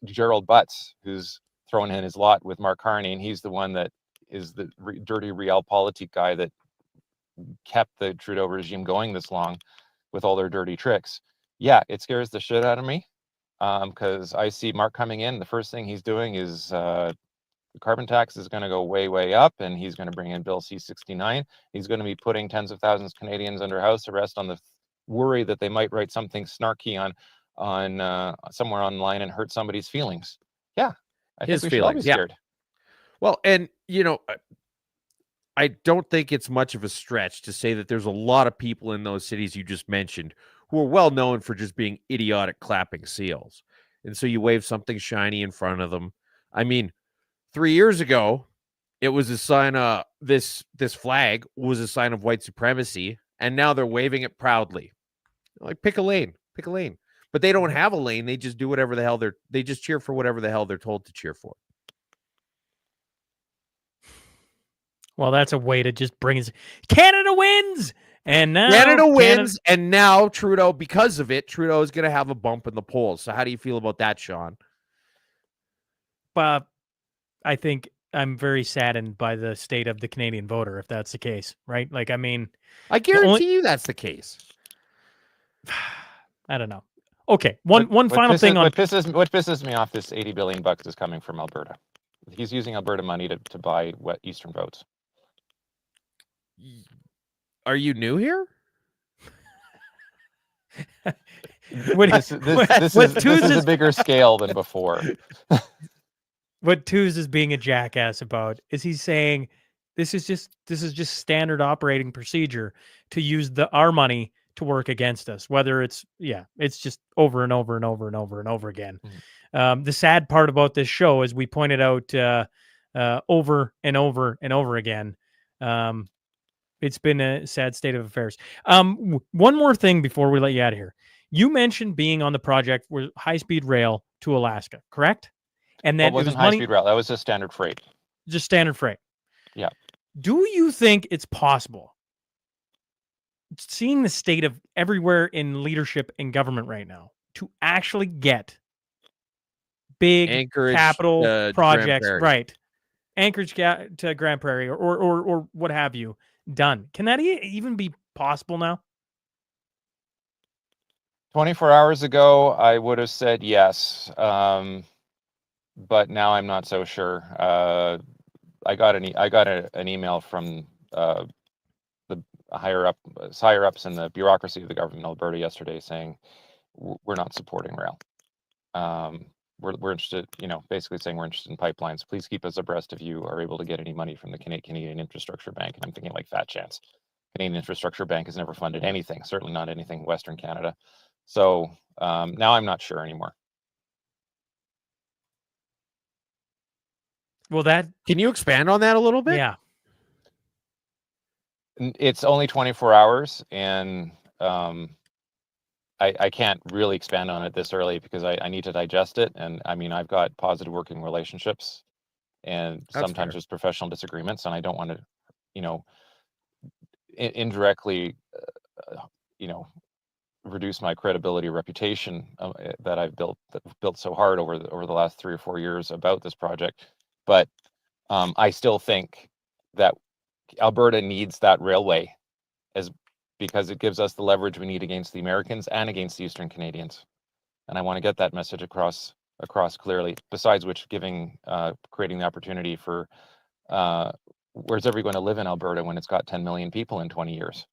Gerald Butts, who's thrown in his lot with Mark Carney, and he's the one that is the dirty realpolitik guy that kept the Trudeau regime going this long with all their dirty tricks. Yeah, it scares the shit out of me, because I see Mark coming in. The first thing he's doing is the carbon tax is going to go way, way up, and he's going to bring in Bill C-69. He's going to be putting tens of thousands of Canadians under house arrest on the worry that they might write something snarky on somewhere online and hurt somebody's feelings. Yeah, I think we should all be scared. Well, and I don't think it's much of a stretch to say that there's a lot of people in those cities you just mentioned who are well known for just being idiotic clapping seals. And so you wave something shiny in front of them. I mean, 3 years ago, it was a sign of this flag was a sign of white supremacy, and now they're waving it proudly. Like, pick a lane. But they don't have a lane. They just do whatever the hell they just cheer for whatever the hell they're told to cheer for. Well, that's a way to just bring us. Canada wins, and now Canada wins, and now Trudeau, because of it, Trudeau is going to have a bump in the polls. So, how do you feel about that, Sean? I think I'm very saddened by the state of the Canadian voter, if that's the case, right? Like, I mean, I guarantee you that's the case. I don't know. Okay, one final thing on what pisses me off. This $80 billion is coming from Alberta. He's using Alberta money to buy Eastern votes. Are you new here? This is a bigger scale than before. What Tooze is being a jackass about is he's saying this is just standard operating procedure to use our money to work against us. Whether it's just over and over and over and over and over again. Mm-hmm. The sad part about this show, as we pointed out over and over and over again, it's been a sad state of affairs. One more thing before we let you out of here. You mentioned being on the project with high-speed rail to Alaska, correct? And that it wasn't high-speed rail. That was just standard freight. Just standard freight. Yeah. Do you think it's possible, seeing the state of everywhere in leadership and government right now, to actually get big Anchorage, capital projects, right? Anchorage to Grand Prairie or what have you done? Can that even be possible now? 24 hours ago, I would have said yes. But now I'm not so sure. I got an email from the higher ups in the bureaucracy of the government of Alberta yesterday saying we're not supporting rail. We're interested, basically saying we're interested in pipelines. Please keep us abreast if you are able to get any money from the Canadian Infrastructure Bank. And I'm thinking, like, fat chance. Canadian Infrastructure Bank has never funded anything, certainly not anything in Western Canada. So now I'm not sure anymore. Well, can you expand on that a little bit? Yeah. It's only 24 hours, and I can't really expand on it this early because I need to digest it. And I mean, I've got positive working relationships, and sometimes there's professional disagreements, and I don't want to, indirectly, reduce my credibility or reputation that I've built so hard over the last 3 or 4 years about this project. But I still think that Alberta needs that railway because it gives us the leverage we need against the Americans and against the Eastern Canadians. And I want to get that message across clearly, besides which creating the opportunity for where's everyone going to live in Alberta when it's got 10 million people in 20 years?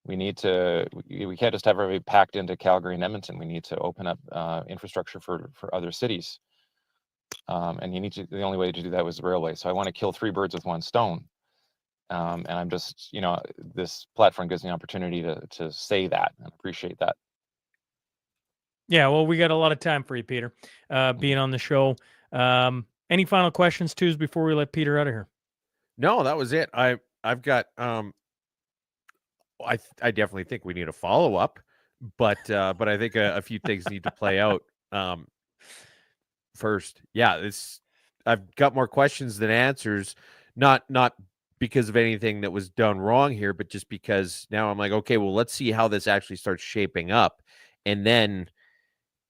We can't just have everybody packed into Calgary and Edmonton. We need to open up infrastructure for other cities. And the only way to do that was the railway. So I want to kill 3 birds with 1 stone. And I'm just, this platform gives me an opportunity to say that and appreciate that. Yeah, well, we got a lot of time for you, Peter, being on the show. Any final questions, Tooze, before we let Peter out of here? No, that was it. I've got I definitely think we need a follow-up, but I think a few things need to play out first. Yeah, I've got more questions than answers, not because of anything that was done wrong here, but just because now I'm like, okay, well, let's see how this actually starts shaping up. And then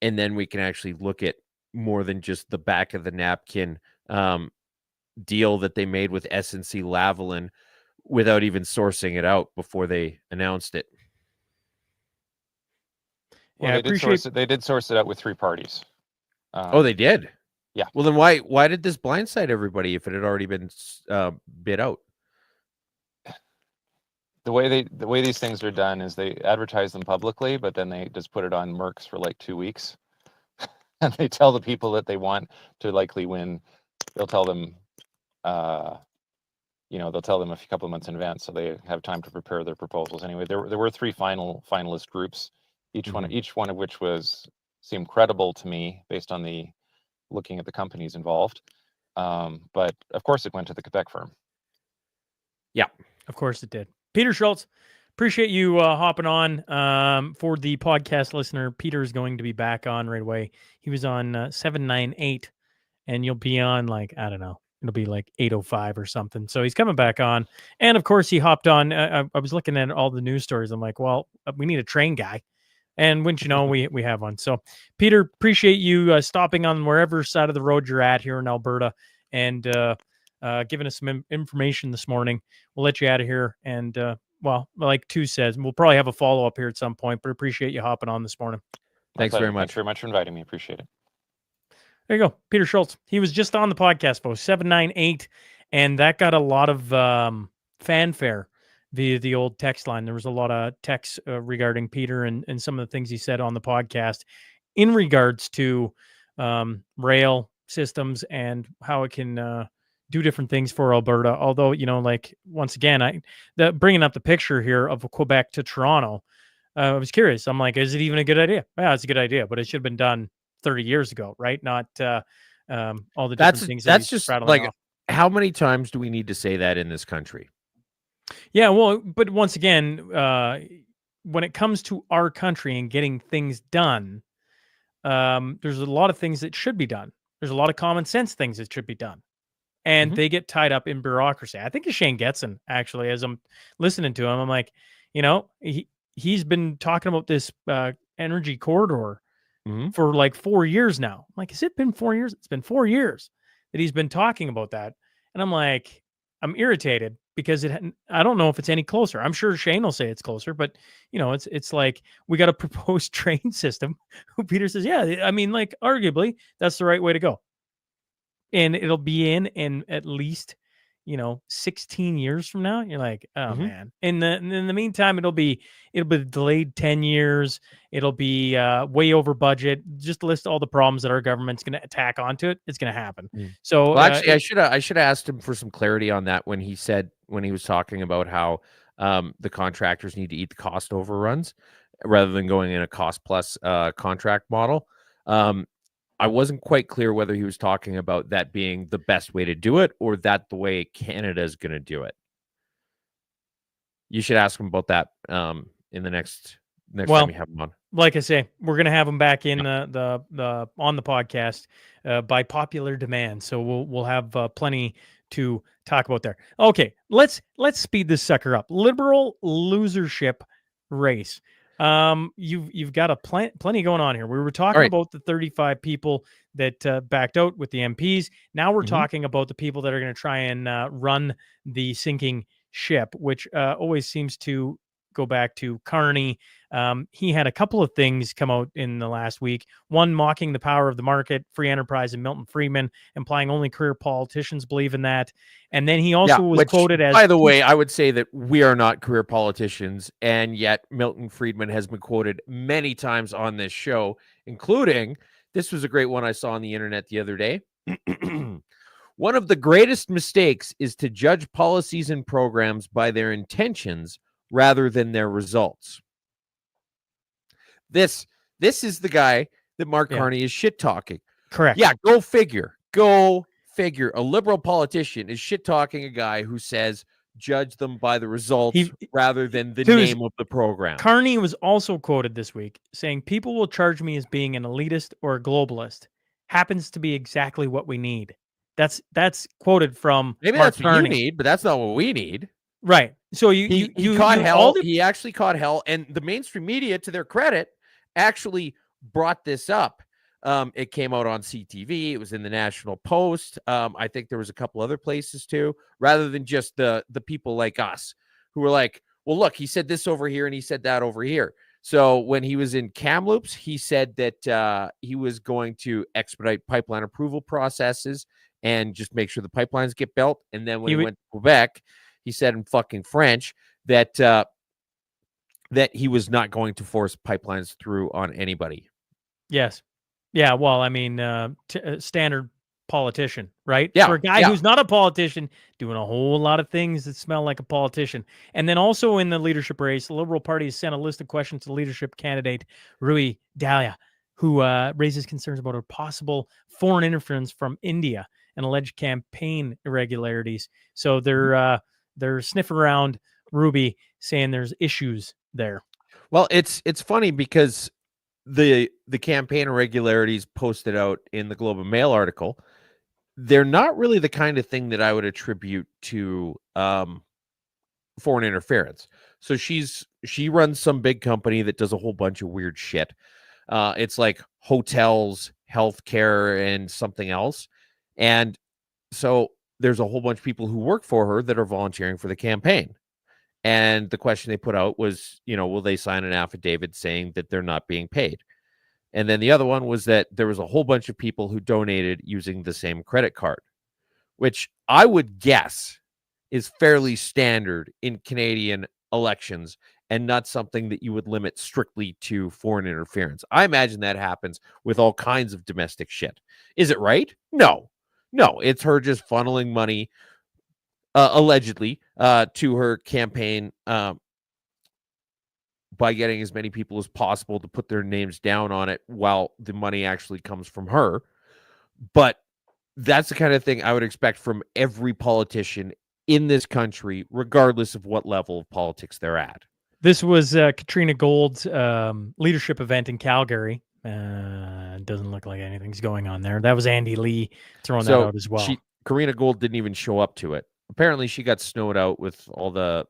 we can actually look at more than just the back of the napkin deal that they made with SNC Lavalin, without even sourcing it out before they announced it. Well, Yeah, they did source it out with 3 parties. Oh, they did? Yeah. Well, then why did this blindside everybody if it had already been bid out? The way these things are done is they advertise them publicly, but then they just put it on Mercs for like 2 weeks. And they tell the people that they want to likely win. They'll tell them, they'll tell them a couple of months in advance, so they have time to prepare their proposals. Anyway, there were 3 finalist groups, each one of which seemed credible to me based on looking at the companies involved. But of course, it went to the Quebec firm. Yeah, of course it did. Peter Schultz, appreciate you hopping on. For the podcast listener, Peter is going to be back on right away. He was on 798, and you'll be on I don't know, it'll be like 8:05 or something. So he's coming back on. And of course, he hopped on. I was looking at all the news stories. I'm like, well, we need a train guy. And wouldn't you know, we have one. So, Peter, appreciate you stopping on wherever side of the road you're at here in Alberta and giving us some information this morning. We'll let you out of here. And, well, like Tu says, we'll probably have a follow-up here at some point, but appreciate you hopping on this morning. Thanks very much. Thanks very much for inviting me. Appreciate it. There you go. Peter Schultz. He was just on the podcast, folks, 798, and that got a lot of fanfare via the old text line. There was a lot of texts regarding Peter and some of the things he said on the podcast in regards to rail systems and how it can do different things for Alberta. Although, once again, bringing up the picture here of Quebec to Toronto, I was curious. I'm like, is it even a good idea? Yeah, it's a good idea, but it should have been done 30 years ago, right? Not all the different things. That's just like, off. How many times do we need to say that in this country? Yeah, well, but once again, when it comes to our country and getting things done, there's a lot of things that should be done. There's a lot of common sense things that should be done. And they get tied up in bureaucracy. I think it's Shane Getson, actually, as I'm listening to him. I'm like, he's been talking about this energy corridor for like 4 years now. I'm like, has it been 4 years? It's been 4 years that he's been talking about that. And I'm like, I'm irritated because I don't know if it's any closer. I'm sure Shane will say it's closer, but it's like we got a proposed train system. Peter says, yeah, I mean, like arguably that's the right way to go. And it'll be in at least, 16 years from now. You're like, oh man. In the meantime, it'll be delayed 10 years. It'll be way over budget. Just list all the problems that our government's going to attack onto it. It's going to happen. So well, actually, I should have asked him for some clarity on that when he was talking about how the contractors need to eat the cost overruns rather than going in a cost plus contract model. I wasn't quite clear whether he was talking about that being the best way to do it or that the way Canada is going to do it. You should ask him about that in the next time you have him on. Like I say, we're going to have him back in the on the podcast by popular demand. So we'll have plenty to talk about there. Okay, let's speed this sucker up. Liberal losership race. You've got plenty going on here. We were talking about the 35 people that backed out with the MPs. Now we're talking about the people that are going to try and run the sinking ship, which always seems to go back to Carney. He had a couple of things come out in the last week. One, mocking the power of the market, free enterprise, and Milton Friedman, implying only career politicians believe in that. And then he also was quoted as... By the way, I would say that we are not career politicians, and yet Milton Friedman has been quoted many times on this show, including, this was a great one I saw on the internet the other day. One of the greatest mistakes is to judge policies and programs by their intentions rather than their results. This is the guy that Mark Carney is shit talking. Correct. Yeah, go figure. Go figure. A liberal politician is shit talking a guy who says judge them by the results rather than the name of the program. Carney was also quoted this week saying, "People will charge me as being an elitist or a globalist. Happens to be exactly what we need." That's quoted from maybe Mark that's what you need, but that's not what we need. Right. So he caught hell. He actually caught hell, and the mainstream media, to their credit, actually brought this up. It came out on CTV. It was in the National Post. I think there was a couple other places too, rather than just the people like us who were like, well, look, he said this over here and he said that over here. So when he was in Kamloops, he said that he was going to expedite pipeline approval processes and just make sure the pipelines get built. And then when he went to Quebec, he said in fucking French that that he was not going to force pipelines through on anybody. Yes. Yeah. Well, I mean, standard politician, right? Yeah. For a guy who's not a politician, doing a whole lot of things that smell like a politician. And then also in the leadership race, the Liberal Party has sent a list of questions to leadership candidate Rui Dahlia, who raises concerns about a possible foreign interference from India and alleged campaign irregularities. So they're sniffing around Ruby, saying there's issues there. Well, it's funny because the campaign irregularities posted out in the Globe and Mail article, they're not really the kind of thing that I would attribute to foreign interference. So she runs some big company that does a whole bunch of weird shit. It's like hotels, healthcare, and something else. And so there's a whole bunch of people who work for her that are volunteering for the campaign. And the question they put out was, will they sign an affidavit saying that they're not being paid? And then the other one was that there was a whole bunch of people who donated using the same credit card, which I would guess is fairly standard in Canadian elections and not something that you would limit strictly to foreign interference. I imagine that happens with all kinds of domestic shit. Is it right? No, it's her just funneling money allegedly to her campaign by getting as many people as possible to put their names down on it while the money actually comes from her. But that's the kind of thing I would expect from every politician in this country, regardless of what level of politics they're at. This was Katrina Gold's leadership event in Calgary. Doesn't look like anything's going on there. That was Andy Lee throwing that out as well. Karina Gold didn't even show up to it. Apparently she got snowed out with all the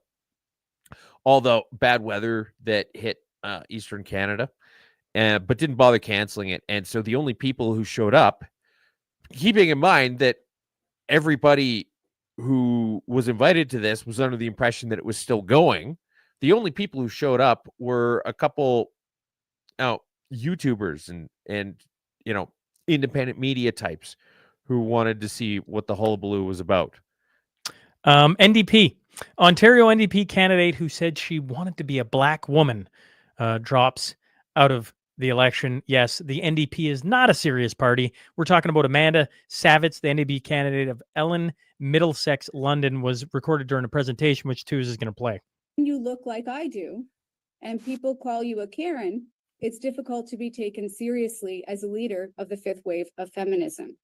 bad weather that hit Eastern Canada, but didn't bother canceling it. And so the only people who showed up, keeping in mind that everybody who was invited to this was under the impression that it was still going, the only people who showed up were a couple YouTubers and independent media types who wanted to see what the hullabaloo was about. NDP. Ontario NDP candidate who said she wanted to be a black woman drops out of the election. Yes, the NDP is not a serious party. We're talking about Amanda Savitz, the NDP candidate of Ellen Middlesex, London, was recorded during a presentation, which Tooz is going to play. You look like I do, and people call you a Karen, it's difficult to be taken seriously as a leader of the fifth wave of feminism.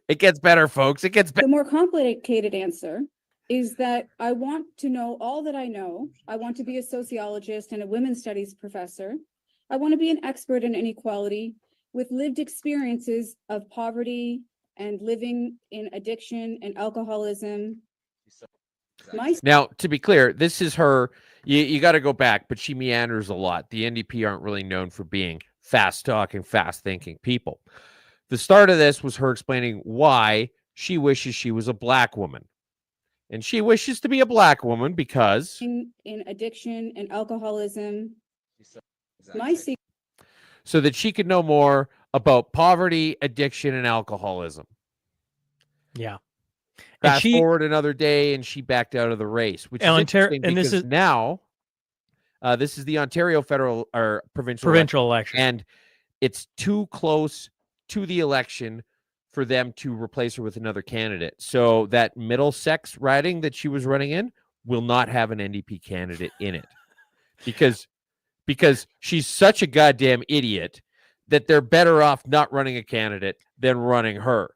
It gets better, folks. It gets better. The more complicated answer is that I want to know all that I know. I want to be a sociologist and a women's studies professor. I want to be an expert in inequality with lived experiences of poverty and living in addiction and alcoholism. Now, to be clear, this is her. You got to go back, but she meanders a lot. The NDP aren't really known for being fast-talking, fast-thinking people. The start of this was her explaining why she wishes she was a black woman. And she wishes to be a black woman because in addiction and alcoholism. So that she could know more about poverty, addiction, and alcoholism. Yeah. Fast forward another day, and she backed out of the race, which is interesting because now this is the Ontario federal or provincial election, and it's too close to the election for them to replace her with another candidate. So that Middlesex riding that she was running in will not have an NDP candidate in it because she's such a goddamn idiot that they're better off not running a candidate than running her,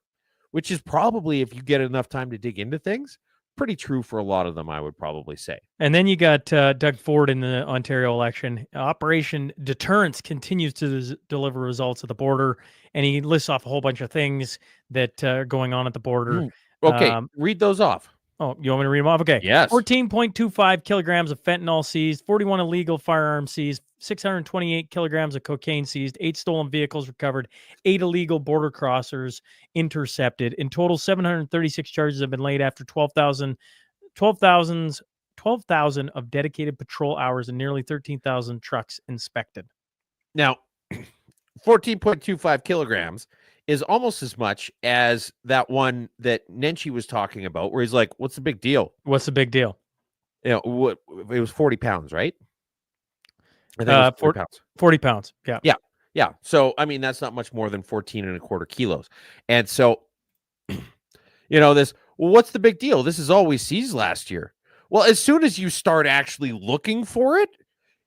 which is probably, if you get enough time to dig into things, pretty true for a lot of them, I would probably say. And then you got Doug Ford in the Ontario election. Operation Deterrence continues to deliver results at the border, and he lists off a whole bunch of things that are going on at the border. Okay, read those off. Oh, you want me to read them off? Okay. Yes. 14.25 kilograms of fentanyl seized, 41 illegal firearms seized, 628 kilograms of cocaine seized, 8 stolen vehicles recovered, 8 illegal border crossers intercepted. In total, 736 charges have been laid after 12,000 of dedicated patrol hours and nearly 13,000 trucks inspected. Now, 14.25 kilograms is almost as much as that one that Nenshi was talking about, where he's like, what's the big deal? What's the big deal? You know, what it was 40 pounds, right? I think it was 40 pounds. 40 pounds. Yeah. Yeah. Yeah. So, I mean, that's not much more than 14.25 kilos. And so, this, well, what's the big deal? This is all we seized last year. Well, as soon as you start actually looking for it,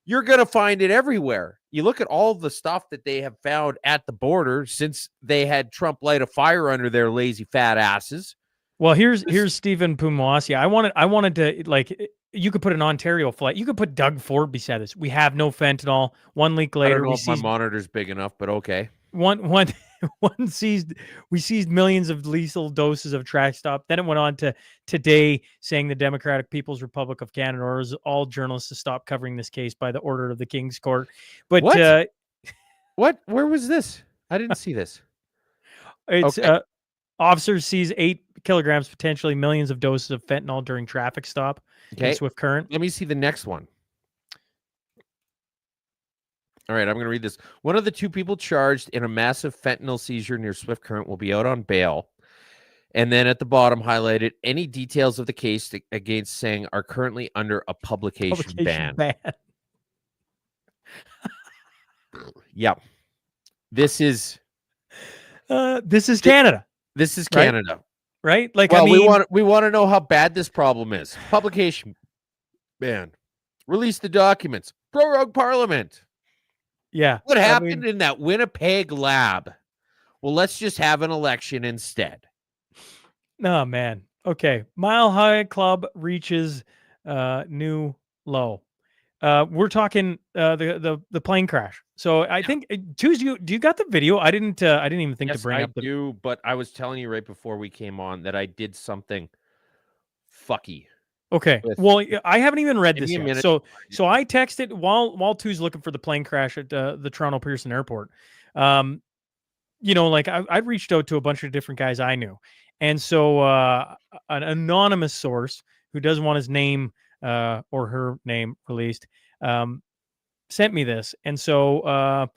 you're going to find it everywhere. You look at all the stuff that they have found at the border since they had Trump light a fire under their lazy fat asses. Well, here's Stephen Pumoasi. I wanted to, like, you could put an Ontario flight. You could put Doug Ford beside this. We have no fentanyl. 1 week later, I don't know if my monitor's big enough, but okay. We seized millions of lethal doses of track stop. Then it went on to today saying the Democratic People's Republic of Canada orders all journalists to stop covering this case by the order of the King's Court. But what? What? Where was this? I didn't see this. It's officers seize 8 kilograms, potentially millions of doses of fentanyl during traffic stop in Swift Current. Let me see the next one. All right, I'm going to read this. One of the 2 people charged in a massive fentanyl seizure near Swift Current will be out on bail. And then at the bottom, highlighted any details of the case against saying are currently under a publication ban. Yeah. This is Canada. This is Canada. Right? Like, well, I mean, we want to know how bad this problem is. Publication ban. Release the documents. Prorogue Parliament. Yeah. What happened in that Winnipeg lab? Well, let's just have an election instead. Oh, man. Okay. Mile High Club reaches new low. We're talking the plane crash. So I think do you got the video? I didn't even think to bring up the do, but I was telling you right before we came on that I did something fucky. Okay. Well, I haven't even read this yet. So I texted while Two's looking for the plane crash at the Toronto Pearson Airport. Like I reached out to a bunch of different guys I knew. And so an anonymous source who doesn't want his name or her name released sent me this. And so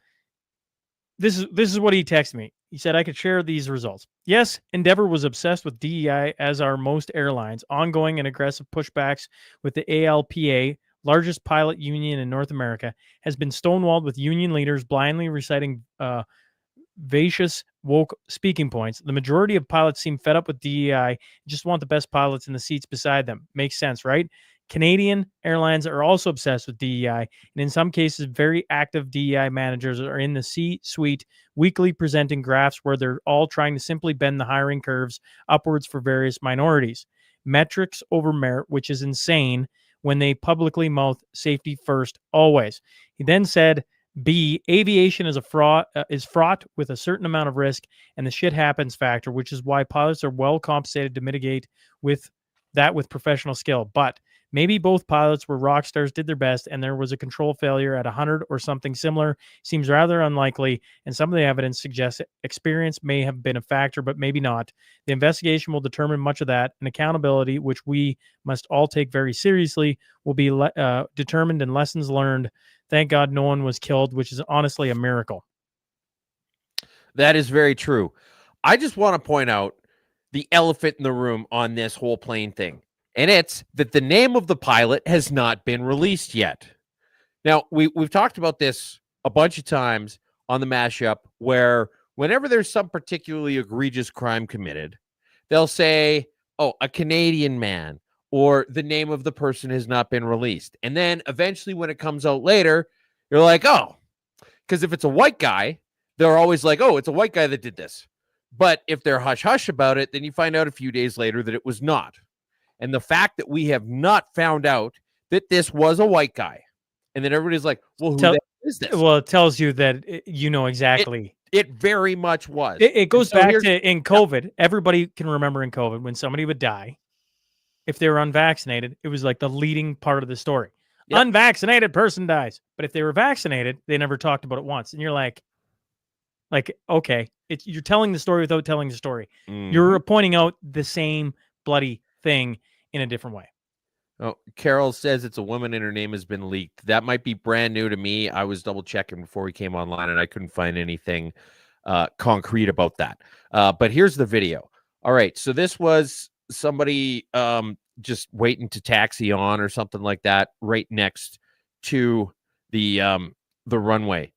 this is what he texted me. He said I could share these results. Yes, Endeavor was obsessed with DEI, as are most airlines. Ongoing and aggressive pushbacks with the ALPA, largest pilot union in North America, has been stonewalled with union leaders blindly reciting vacuous woke speaking points. The majority of pilots seem fed up with DEI and just want the best pilots in the seats beside them. Makes sense, right? Canadian airlines are also obsessed with DEI, and in some cases, very active DEI managers are in the C-suite weekly presenting graphs where they're all trying to simply bend the hiring curves upwards for various minorities. Metrics over merit, which is insane when they publicly mouth safety first always. He then said, B, aviation is fraught with a certain amount of risk and the shit happens factor, which is why pilots are well compensated to mitigate with professional skill. But maybe both pilots were rock stars, did their best, and there was a control failure at 100 or something similar. Seems rather unlikely, and some of the evidence suggests experience may have been a factor, but maybe not. The investigation will determine much of that, and accountability, which we must all take very seriously, will be determined and lessons learned. Thank God no one was killed, which is honestly a miracle. That is very true. I just want to point out the elephant in the room on this whole plane thing. And it's that the name of the pilot has not been released yet. Now, we've talked about this a bunch of times on the Mashup, where whenever there's some particularly egregious crime committed, they'll say, oh, a Canadian man, or the name of the person has not been released. And then eventually when it comes out later, you're like, oh, because if it's a white guy, they're always like, oh, it's a white guy that did this. But if they're hush-hush about it, then you find out a few days later that it was not. And the fact that we have not found out that this was a white guy, and then everybody's like, well, who is this? Well, it tells you that you know exactly. It very much was. It goes back to in COVID. Everybody can remember in COVID when somebody would die, if they were unvaccinated, it was like the leading part of the story. Yep. Unvaccinated person dies. But if they were vaccinated, they never talked about it once. And you're like, okay, you're telling the story without telling the story. You're pointing out the same bloody thing in a different way. Oh, Carol says it's a woman and her name has been leaked. That might be brand new to me. I was double checking before we came online and I couldn't find anything concrete about that. But here's the video. All right, so this was somebody just waiting to taxi on or something like that right next to the runway.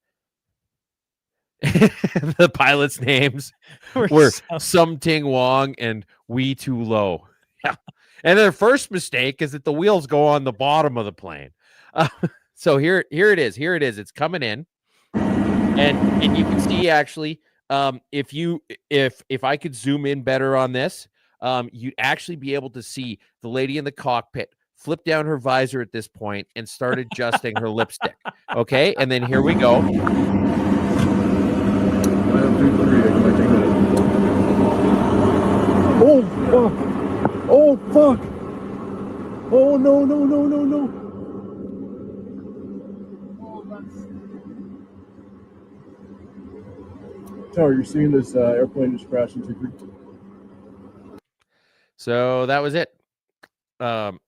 The pilots' names were Sum Ting Wong and Wee Tu Lo. Yeah. And their first mistake is that the wheels go on the bottom of the plane. So here it is. Here it is. It's coming in, and you can see actually, if I could zoom in better on this, you'd actually be able to see the lady in the cockpit flip down her visor at this point and start adjusting her lipstick. Okay, and then here we go. Oh fuck! Oh fuck! Oh no no no no no! Tower, you're seeing this airplane just crash into Greek. So that was it. And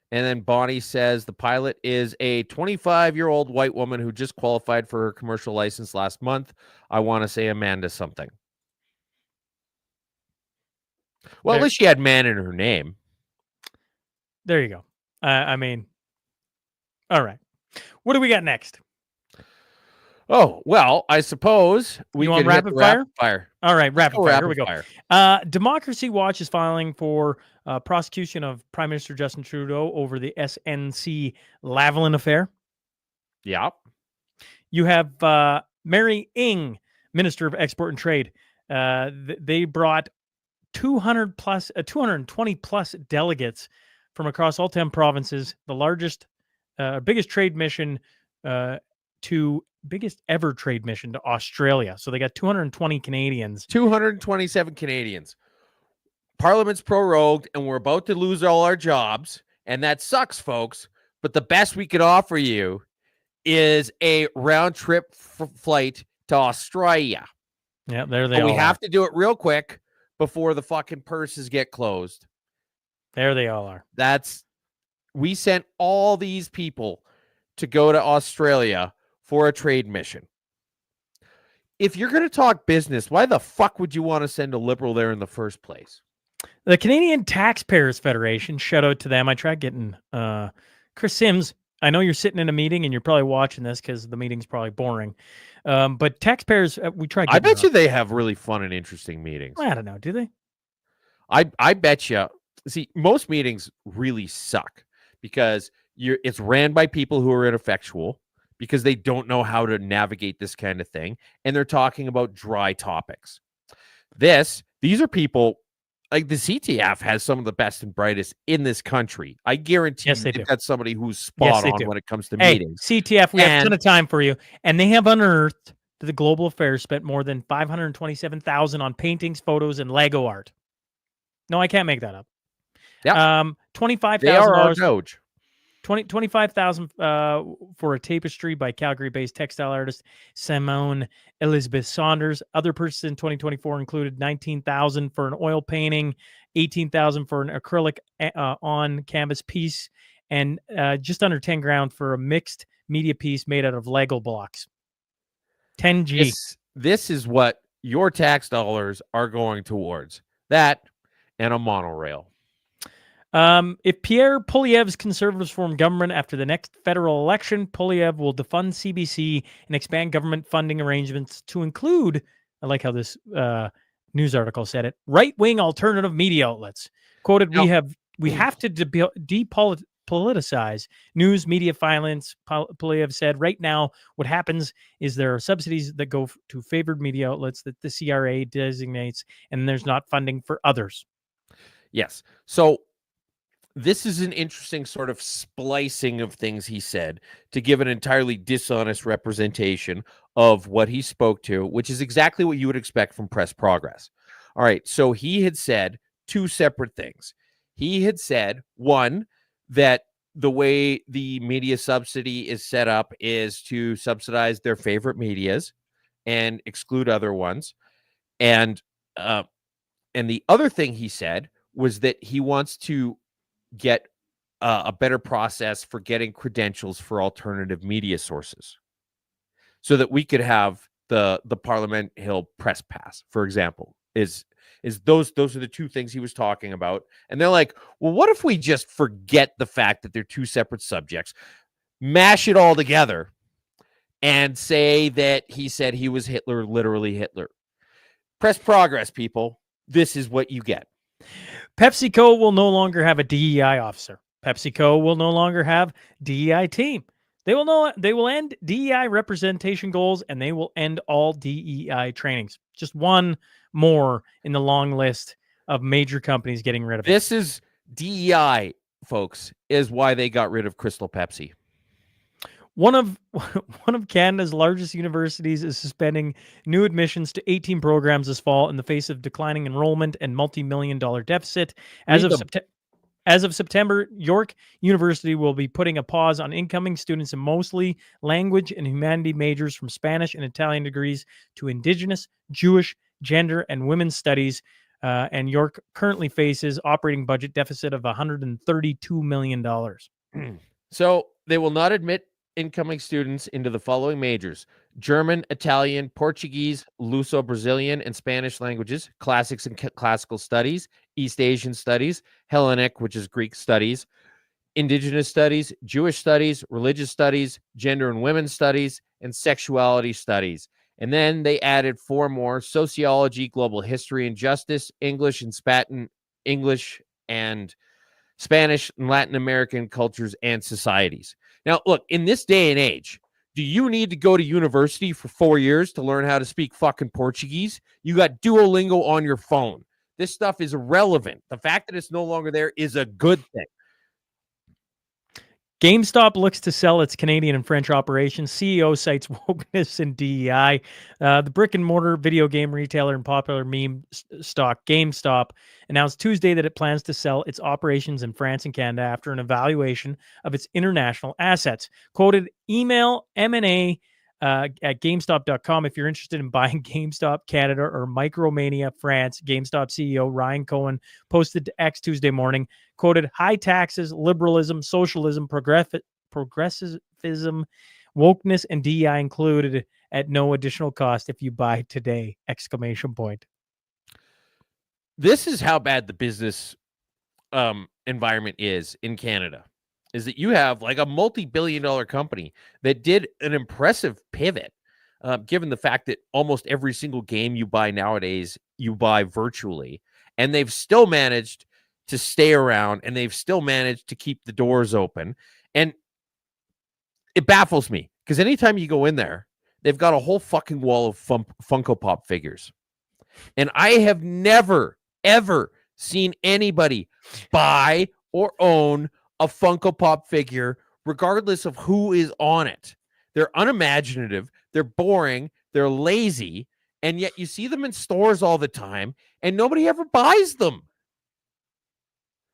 then Bonnie says the pilot is a 25-year-old white woman who just qualified for her commercial license last month. I want to say Amanda something. Well, at least she had man in her name. There you go. I mean, all right. What do we got next? Oh, well, I suppose we want could rapid fire? All right, rapid fire. Here we go. Democracy Watch is filing for prosecution of Prime Minister Justin Trudeau over the SNC Lavalin affair. Yeah. You have Mary Ng, Minister of Export and Trade. They brought 220 plus delegates from across all 10 provinces, the largest, biggest trade mission biggest ever trade mission to Australia. So they got 220 Canadians. 227 Canadians. Parliament's prorogued, and we're about to lose all our jobs. And that sucks, folks. But the best we could offer you is a round trip flight to Australia. Yeah, there they are. We have to do it real quick before the fucking purses get closed. There they all are. We sent all these people to go to Australia for a trade mission. If you're going to talk business, why the fuck would you want to send a Liberal there in the first place? The Canadian Taxpayers Federation, shout out to them. I tried getting Chris Sims. I know you're sitting in a meeting and you're probably watching this because the meeting's probably boring. But taxpayers, we tried. I bet you they have really fun and interesting meetings. I don't know. Do they? I bet you. See, most meetings really suck because it's ran by people who are ineffectual because they don't know how to navigate this kind of thing, and they're talking about dry topics. These are people like the CTF has some of the best and brightest in this country. I guarantee that's somebody who's spot on when it comes to meetings. CTF, we have a ton of time for you, and they have unearthed that the Global Affairs spent more than $527,000 on paintings, photos, and Lego art. No, I can't make that up. Yeah, $25,000. They are our Doge. $25,000 for a tapestry by Calgary-based textile artist Simone Elizabeth Saunders. Other purchases in 2024 included $19,000 for an oil painting, $18,000 for an acrylic on-canvas piece, and just under $10,000 for a mixed media piece made out of Lego blocks. 10G. This is what your tax dollars are going towards. That and a monorail. If Pierre Poilievre's Conservatives form government after the next federal election, Poilievre will defund CBC and expand government funding arrangements to include, I like how this news article said it, right-wing alternative media outlets. Quoted, we have to depoliticize news media violence, Poilievre said. Right now, what happens is there are subsidies that go to favored media outlets that the CRA designates, and there's not funding for others. Yes. So this is an interesting sort of splicing of things he said to give an entirely dishonest representation of what he spoke to, which is exactly what you would expect from Press Progress. All right. So he had said two separate things. He had said, one, that the way the media subsidy is set up is to subsidize their favorite medias and exclude other ones. And the other thing he said was that he wants to get a better process for getting credentials for alternative media sources, so that we could have the Parliament Hill press pass, for example. Is those are the two things he was talking about. And they're like, well, what if we just forget the fact that they're two separate subjects, mash it all together, and say that he said he was Hitler, literally Hitler? Press progress, people. This is what you get. PepsiCo will no longer have a DEI officer. PepsiCo will no longer have DEI team. They will end DEI representation goals, and they will end all DEI trainings. Just one more in the long list of major companies getting rid of it. This is DEI, folks, is why they got rid of Crystal Pepsi. One of Canada's largest universities is suspending new admissions to 18 programs this fall in the face of declining enrollment and multi-million-dollar deficit. As of September, York University will be putting a pause on incoming students in mostly language and humanity majors from Spanish and Italian degrees to Indigenous, Jewish, gender, and women's studies. And York currently faces operating budget deficit of $132 million. So they will not admit incoming students into the following majors: German, Italian, Portuguese, Luso-Brazilian, and Spanish languages, classics and classical studies, East Asian studies, Hellenic, which is Greek studies, Indigenous studies, Jewish studies, religious studies, gender and women's studies, and sexuality studies. And then they added 4 more: sociology, global history and justice, English and English and Spanish and Latin American cultures and societies. Now, look, in this day and age, do you need to go to university for 4 years to learn how to speak fucking Portuguese? You got Duolingo on your phone. This stuff is irrelevant. The fact that it's no longer there is a good thing. GameStop looks to sell its Canadian and French operations. CEO cites wokeness and DEI. The brick-and-mortar video game retailer and popular meme stock GameStop announced Tuesday that it plans to sell its operations in France and Canada after an evaluation of its international assets. Quoted, email M&A at GameStop.com if you're interested in buying GameStop Canada or Micromania France. GameStop CEO Ryan Cohen posted to X Tuesday morning, quoted, high taxes, liberalism, socialism, progressivism, wokeness, and DEI included at no additional cost if you buy today, exclamation point. This is how bad the business environment is in Canada, is that you have like a multi-billion-dollar company that did an impressive pivot, given the fact that almost every single game you buy nowadays, you buy virtually, and they've still managed to stay around, and they've still managed to keep the doors open. And it baffles me because anytime you go in there, they've got a whole fucking wall of Funko Pop figures. And I have never, ever seen anybody buy or own a Funko Pop figure, regardless of who is on it. They're unimaginative, they're boring, they're lazy, and yet you see them in stores all the time, and nobody ever buys them.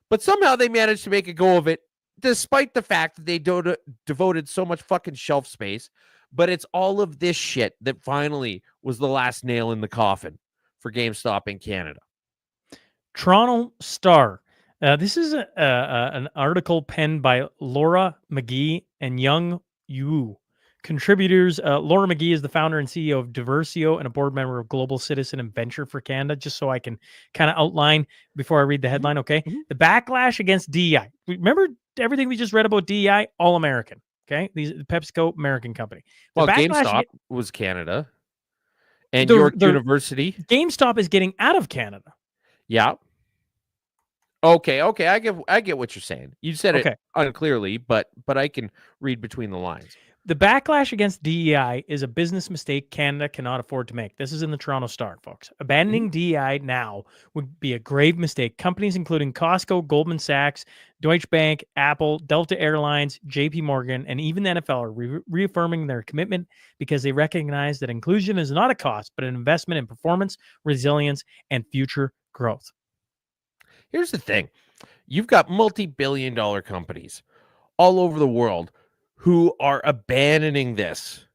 But somehow they managed to make a go of it, despite the fact that they devoted so much fucking shelf space. But it's all of this shit that finally was the last nail in the coffin for GameStop in Canada. Toronto Star. This is an article penned by Laura McGee and Young Yu. Contributors, Laura McGee is the founder and CEO of Diversio and a board member of Global Citizen and Venture for Canada, just so I can kind of outline before I read the headline, okay? Mm-hmm. The backlash against DEI. Remember everything we just read about DEI? All American, okay? The PepsiCo, American company. Well, GameStop was Canada and York University. GameStop is getting out of Canada. Yeah. Okay. I get what you're saying. You said it unclearly, but I can read between the lines. The backlash against DEI is a business mistake Canada cannot afford to make. This is in the Toronto Star, folks. Abandoning DEI now would be a grave mistake. Companies including Costco, Goldman Sachs, Deutsche Bank, Apple, Delta Airlines, JP Morgan, and even the NFL are reaffirming their commitment because they recognize that inclusion is not a cost, but an investment in performance, resilience, and future growth. Here's the thing. You've got multi-billion-dollar companies all over the world who are abandoning this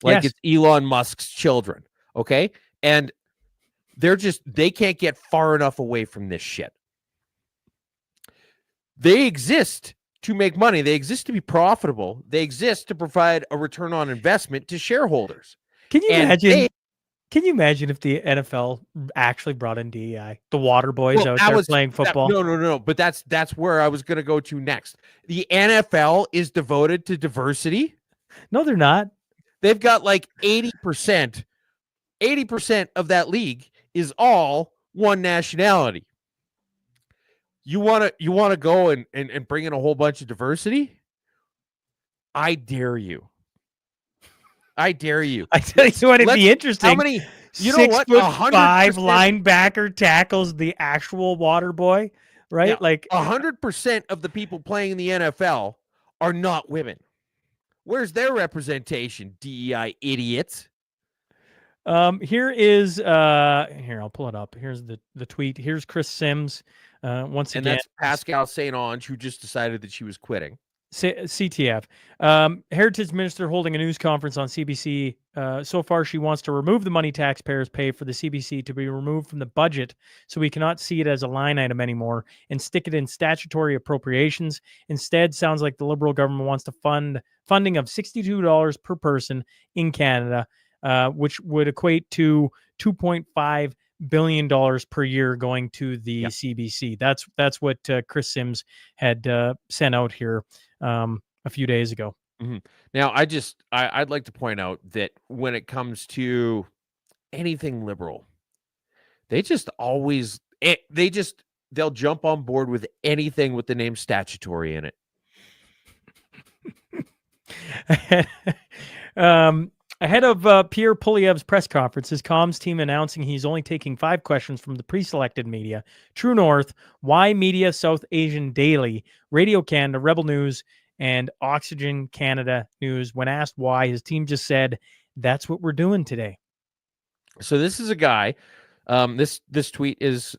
like Yes. it's Elon Musk's children, okay? And they can't get far enough away from this shit. They exist to make money. They exist to be profitable. They exist to provide a return on investment to shareholders. Can you And imagine? Can you imagine if the NFL actually brought in DEI, the water boys out there playing football? No. But that's where I was going to go to next. The NFL is devoted to diversity. No, they're not. They've got like 80%. 80% of that league is all one nationality. You want to go and bring in a whole bunch of diversity? I dare you. I dare you. I tell you what, it'd be interesting. How many? You know what? 6'5" linebacker tackles the actual water boy, right? Yeah, like 100% of the people playing in the NFL are not women. Where's their representation, DEI idiots? Here is here, I'll pull it up. Here's the tweet. Here's Chris Sims. Once again, that's Pascal St. Ange, who just decided that she was quitting. CTF. Heritage Minister holding a news conference on CBC. So far, she wants to remove the money taxpayers pay for the CBC to be removed from the budget, so we cannot see it as a line item anymore and stick it in statutory appropriations. Instead, sounds like the Liberal government wants to funding of $62 per person in Canada, which would equate to $2.5 billion per year going to the CBC. That's what Chris Sims had sent out here a few days ago. Mm-hmm. Now, I'd like to point out that when it comes to anything liberal, they'll jump on board with anything with the name statutory in it. Ahead of Pierre Poilievre's press conference, his comms team announcing he's only taking 5 questions from the pre-selected media: True North, Y Media, South Asian Daily, Radio Canada, Rebel News, and Oxygen Canada News. When asked why, his team just said, "That's what we're doing today." So this is a guy. This tweet is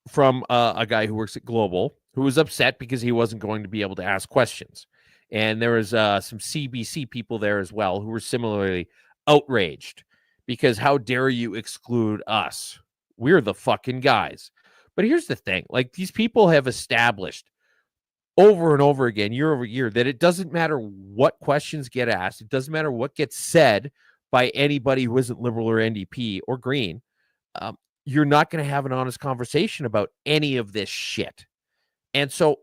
from a guy who works at Global, who was upset because he wasn't going to be able to ask questions. And there was some CBC people there as well who were similarly outraged because how dare you exclude us? We're the fucking guys. But here's the thing. Like, these people have established over and over again, year over year, that it doesn't matter what questions get asked. It doesn't matter what gets said by anybody who isn't Liberal or NDP or Green. You're not going to have an honest conversation about any of this shit. And so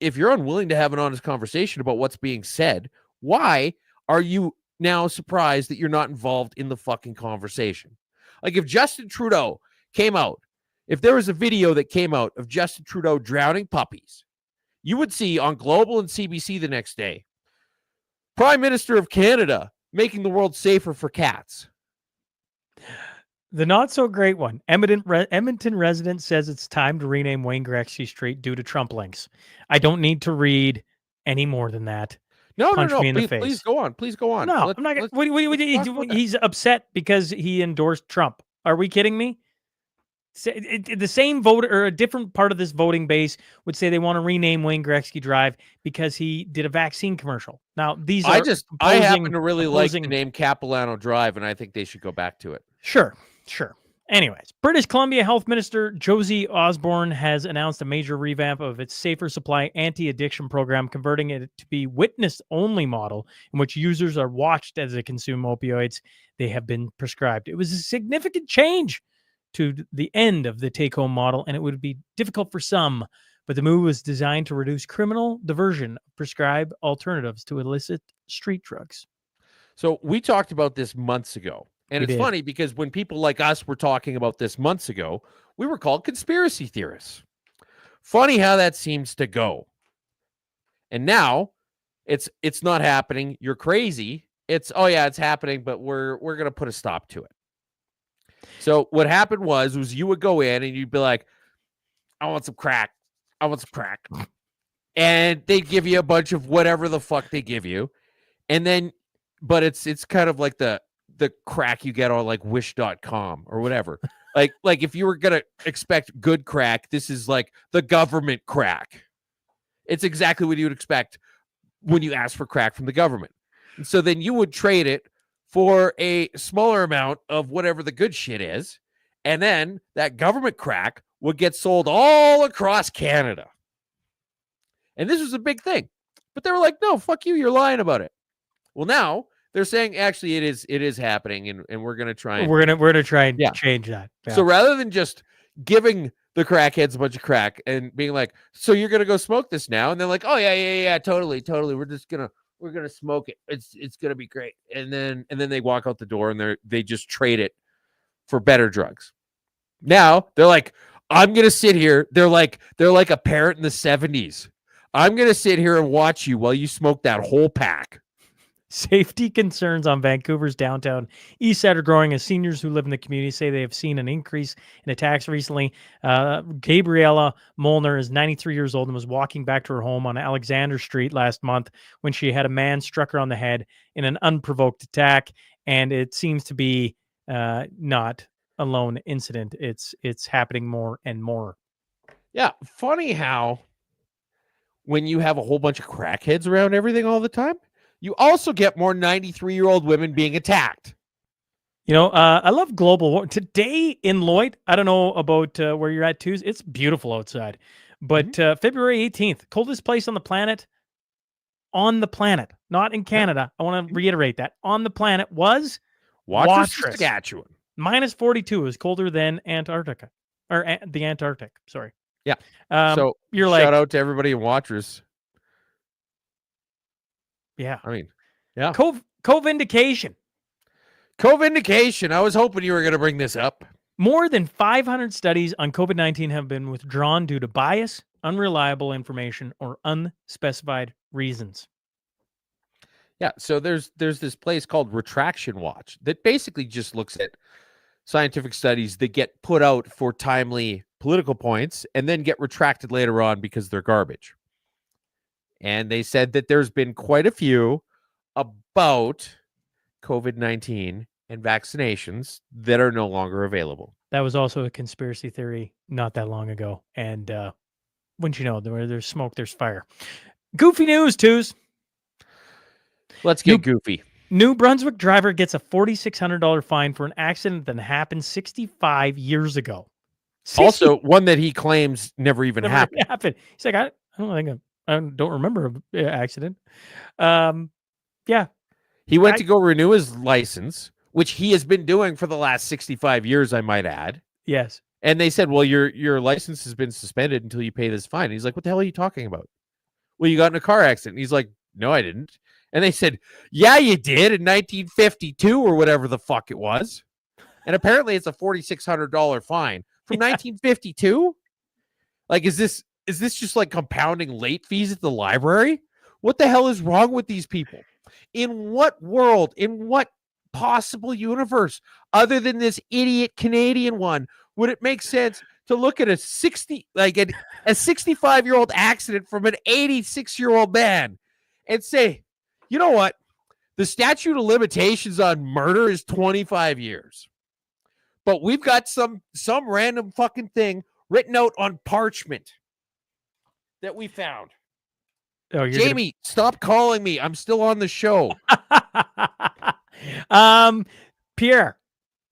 if you're unwilling to have an honest conversation about what's being said, why are you now surprised that you're not involved in the fucking conversation? Like, if Justin Trudeau came out, if there was a video that came out of Justin Trudeau drowning puppies, you would see on Global and CBC the next day, Prime Minister of Canada making the world safer for cats. The not so great one. Edmonton resident says it's time to rename Wayne Gretzky Street due to Trump links. I don't need to read any more than that. No. Me in the face. Please go on. Please go on. No, I'm not. He's upset because he endorsed Trump. Are we kidding me? The same voter or a different part of this voting base would say they want to rename Wayne Gretzky Drive because he did a vaccine commercial. Now, these are I happen to really like the name Capilano Drive, and I think they should go back to it. Sure. Anyways, British Columbia Health Minister Josie Osborne has announced a major revamp of its Safer Supply anti-addiction program, converting it to be witness-only model in which users are watched as they consume opioids they have been prescribed. It was a significant change to the end of the take-home model, and it would be difficult for some, but the move was designed to reduce criminal diversion of prescribed alternatives to illicit street drugs. So we talked about this months ago. And it's funny because when people like us were talking about this months ago, we were called conspiracy theorists. Funny how that seems to go. And now it's not happening. You're crazy. It's happening, but we're going to put a stop to it. So what happened was you would go in and you'd be like, I want some crack. And they'd give you a bunch of whatever the fuck they give you. And then, but it's kind of like the crack you get on like wish.com or whatever. Like if you were gonna expect good crack, this is like the government crack. It's exactly what you would expect when you ask for crack from the government. And so then you would trade it for a smaller amount of whatever the good shit is. And then that government crack would get sold all across Canada. And this was a big thing. But they were like, no, fuck you. You're lying about it. Well, now they're saying actually it is happening, and we're gonna try and we're gonna try and change that. Yeah. So rather than just giving the crackheads a bunch of crack and being like, so you're gonna go smoke this now, and they're like, oh yeah, totally, we're gonna smoke it. It's gonna be great, and then they walk out the door and they just trade it for better drugs. Now they're like, I'm gonna sit here. They're like a parent in the 70s. I'm gonna sit here and watch you while you smoke that whole pack. Safety concerns on Vancouver's downtown east side are growing as seniors who live in the community say they have seen an increase in attacks recently. Gabriella Molnar is 93 years old and was walking back to her home on Alexander Street last month when she had a man struck her on the head in an unprovoked attack. And it seems to be not a lone incident. It's happening more and more. Yeah, funny how when you have a whole bunch of crackheads around everything all the time, you also get more 93-year-old women being attacked. You know, I love global warming. Today in Lloyd, I don't know about where you're at, too. It's beautiful outside. But February 18th, coldest place on the planet, not in Canada. I want to reiterate that. On the planet was Watrous, Saskatchewan. Minus 42 is colder than Antarctica. Or the Antarctic, sorry. Yeah. So you're shout out to everybody in Watrous. Yeah. I mean, yeah. Co-vindication. Co-vindication. I was hoping you were going to bring this up. More than 500 studies on COVID-19 have been withdrawn due to bias, unreliable information, or unspecified reasons. Yeah. So there's this place called Retraction Watch that basically just looks at scientific studies that get put out for timely political points and then get retracted later on because they're garbage. And they said that there's been quite a few about COVID-19 and vaccinations that are no longer available. That was also a conspiracy theory not that long ago. And wouldn't you know, where there's smoke, there's fire. Goofy news, twos. Let's get goofy. New Brunswick driver gets a $4,600 fine for an accident that happened 65 years ago. Also, one that he claims never even happened. He's like, I don't remember an accident. Yeah. He went to go renew his license, which he has been doing for the last 65 years, I might add. Yes. And they said, well, your license has been suspended until you pay this fine. And he's like, what the hell are you talking about? Well, you got in a car accident. And he's like, no, I didn't. And they said, yeah, you did in 1952 or whatever the fuck it was. And apparently it's a $4,600 fine from 1952. Like, is this just like compounding late fees at the library? What the hell is wrong with these people? In what world, in what possible universe, other than this idiot Canadian one, would it make sense to look at a 65-year-old accident from an 86-year-old man and say, you know what? The statute of limitations on murder is 25 years. But we've got some random fucking thing written out on parchment that we found. Oh, Jamie, stop calling me. I'm still on the show. Pierre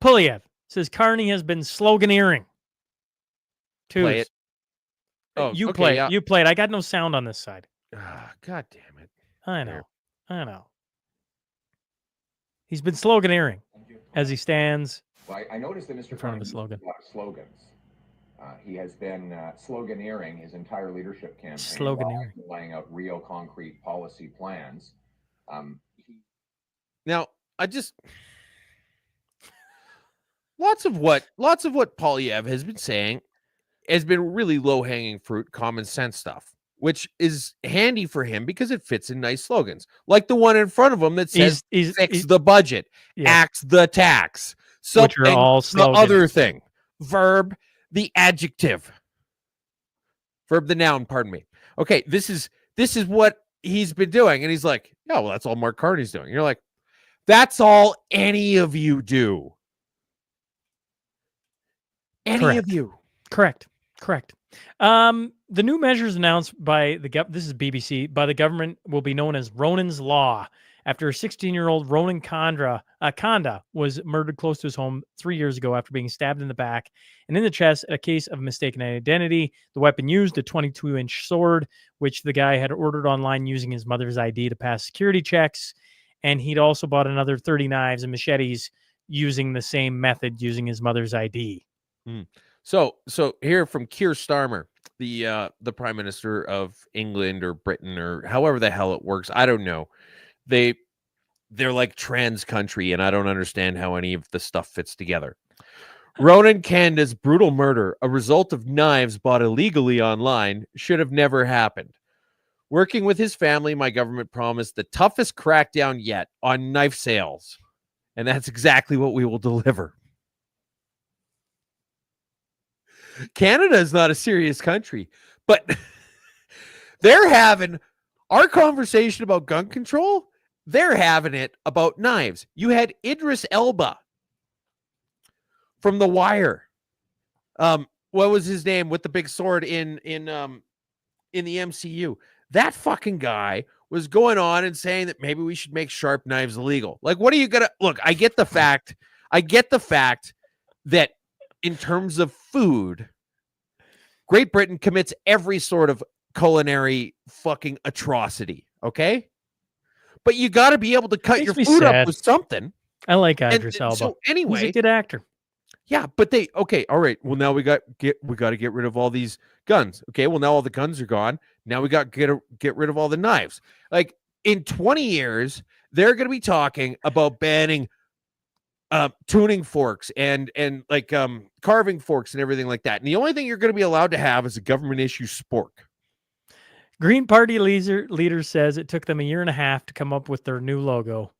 Puliev says Carney has been sloganeering. Play it. Oh, you play it. You play it. I got no sound on this side. God damn it. I know. He's been sloganeering as he stands. Well, I noticed that Mr. In front of the slogan. A lot of slogans. He has been sloganeering his entire leadership campaign. Sloganeering. Laying out real concrete policy plans. Now, lots of what Polyev has been saying has been really low-hanging fruit, common sense stuff, which is handy for him because it fits in nice slogans. Like the one in front of him that says, fix the budget, axe the tax. Which are all slogans. The other thing. Verb, the adjective. Verb, the noun, pardon me. Okay, this is what he's been doing. And he's like, yeah, well, that's all Mark Carney's doing. You're like, that's all any of you do. Any of you. Correct. The new measures announced by this is BBC, by the government will be known as Ronan's Law after a 16-year-old Ronan Kanda was murdered close to his home 3 years ago after being stabbed in the back and in the chest at a case of mistaken identity. The weapon used, a 22-inch sword, which the guy had ordered online using his mother's ID to pass security checks. And he'd also bought another 30 knives and machetes using the same method, using his mother's ID. So here from Keir Starmer, the Prime Minister of England or Britain or however the hell it works. I don't know. They're like trans country, and I don't understand how any of the stuff fits together. Ronan Kanda's brutal murder, a result of knives bought illegally online, should have never happened. Working with his family, my government promised the toughest crackdown yet on knife sales. And that's exactly what we will deliver. Canada is not a serious country, but they're having our conversation about gun control. They're having it about knives. You had Idris Elba from The Wire. What was his name with the big sword in the MCU? That fucking guy was going on and saying that maybe we should make sharp knives illegal. Like, what are you gonna look? I get the fact that in terms of food, Great Britain commits every sort of culinary fucking atrocity. Okay. But you got to be able to cut your food up with something. I like Idris Elba. So anyway, he's a good actor. Yeah, but all right. Well, now we got to get rid of all these guns. Okay, well now all the guns are gone. Now we got to get rid of all the knives. Like in 20 years, they're going to be talking about banning tuning forks and like carving forks and everything like that. And the only thing you're going to be allowed to have is a government issue spork. Green Party leader says it took them 1.5 years to come up with their new logo.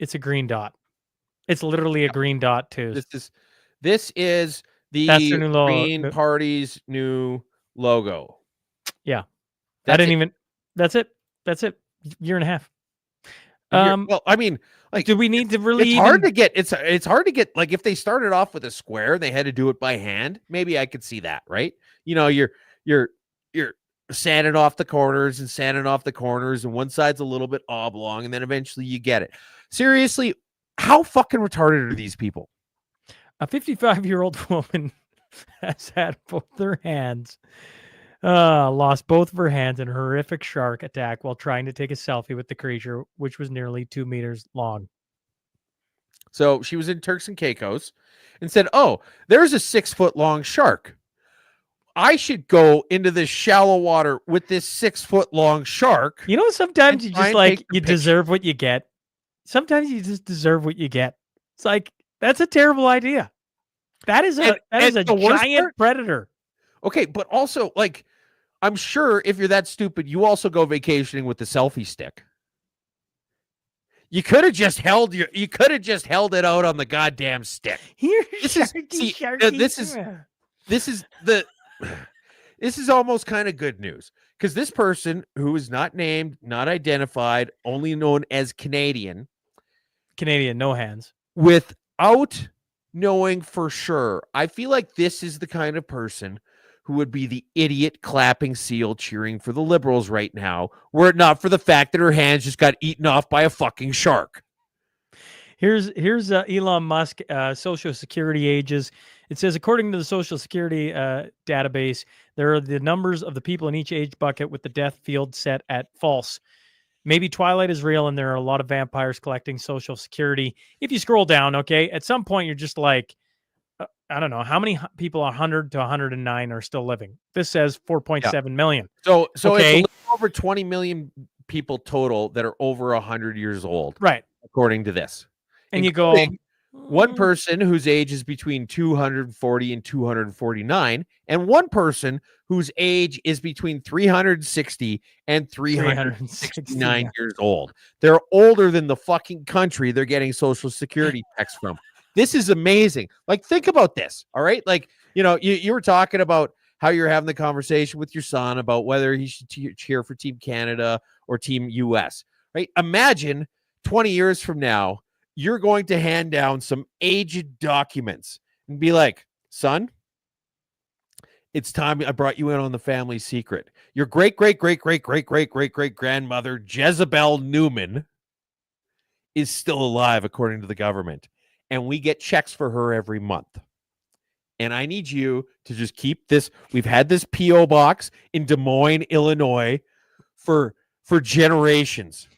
It's a green dot. It's literally a green dot too. This is the Green Party's new logo. Yeah. That's it. 1.5 years. Well, I mean, like, do we need to really? It's hard to get. It's hard to get. Like, if they started off with a square, they had to do it by hand. Maybe I could see that, right? You know, you're sanding off the corners and one side's a little bit oblong, and then eventually you get it. Seriously, how fucking retarded are these people? A 55-year-old woman has had both her hands, lost both of her hands in a horrific shark attack while trying to take a selfie with the creature, which was nearly 2 meters long. So she was in Turks and Caicos and said, "Oh, there's a 6-foot-long shark. I should go into this shallow water with this 6-foot-long shark." You know, sometimes you just like you deserve what you get. Sometimes you just deserve what you get. It's like, that's a terrible idea. That is a giant predator. Okay, but also, like, I'm sure if you're that stupid, you also go vacationing with the selfie stick. You could have just held it out on the goddamn stick. This is almost kind of good news, because this person who is not named, not identified, only known as Canadian, no hands, without knowing for sure, I feel like this is the kind of person who would be the idiot clapping seal cheering for the Liberals right now, were it not for the fact that her hands just got eaten off by a fucking shark. Here's Elon Musk Social Security ages. It says, according to the Social Security database, there are the numbers of the people in each age bucket with the death field set at false. Maybe Twilight is real and there are a lot of vampires collecting Social Security. If you scroll down, okay, at some point you're just like, I don't know, how many people 100 to 109 are still living? This says 4.7 million. So it's a little over 20 million people total that are over 100 years old. Right. According to this. And you go, one person whose age is between 240 and 249, and one person whose age is between 360 and 369 years old. They're older than the fucking country they're getting Social Security checks from. This is amazing. Like, think about this. All right. Like, you know, you were talking about how you're having the conversation with your son about whether he should cheer for Team Canada or Team US, right? Imagine 20 years from now, you're going to hand down some aged documents and be like, son, it's time I brought you in on the family secret. Your great grandmother, Jezebel Newman, is still alive, according to the government. And we get checks for her every month. And I need you to just keep this. We've had this P.O. box in Des Moines, Illinois for generations.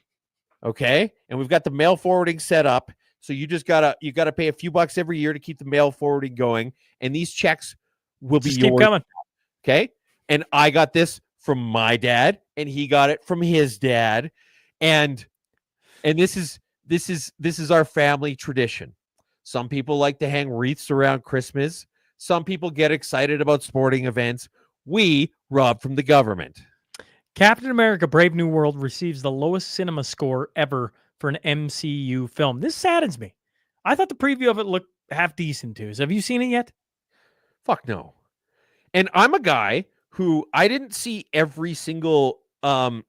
Okay? And we've got the mail forwarding set up. So you gotta pay a few bucks every year to keep the mail forwarding going. And these checks will be Just keep yours. coming. Okay? And I got this from my dad, and he got it from his dad. And this is our family tradition. Some people like to hang wreaths around Christmas. Some people get excited about sporting events. We rob from the government. Captain America Brave New World receives the lowest cinema score ever for an MCU film. This saddens me. I thought the preview of it looked half decent too. So have you seen it yet? Fuck no. And I'm a guy who I didn't see every single Marvel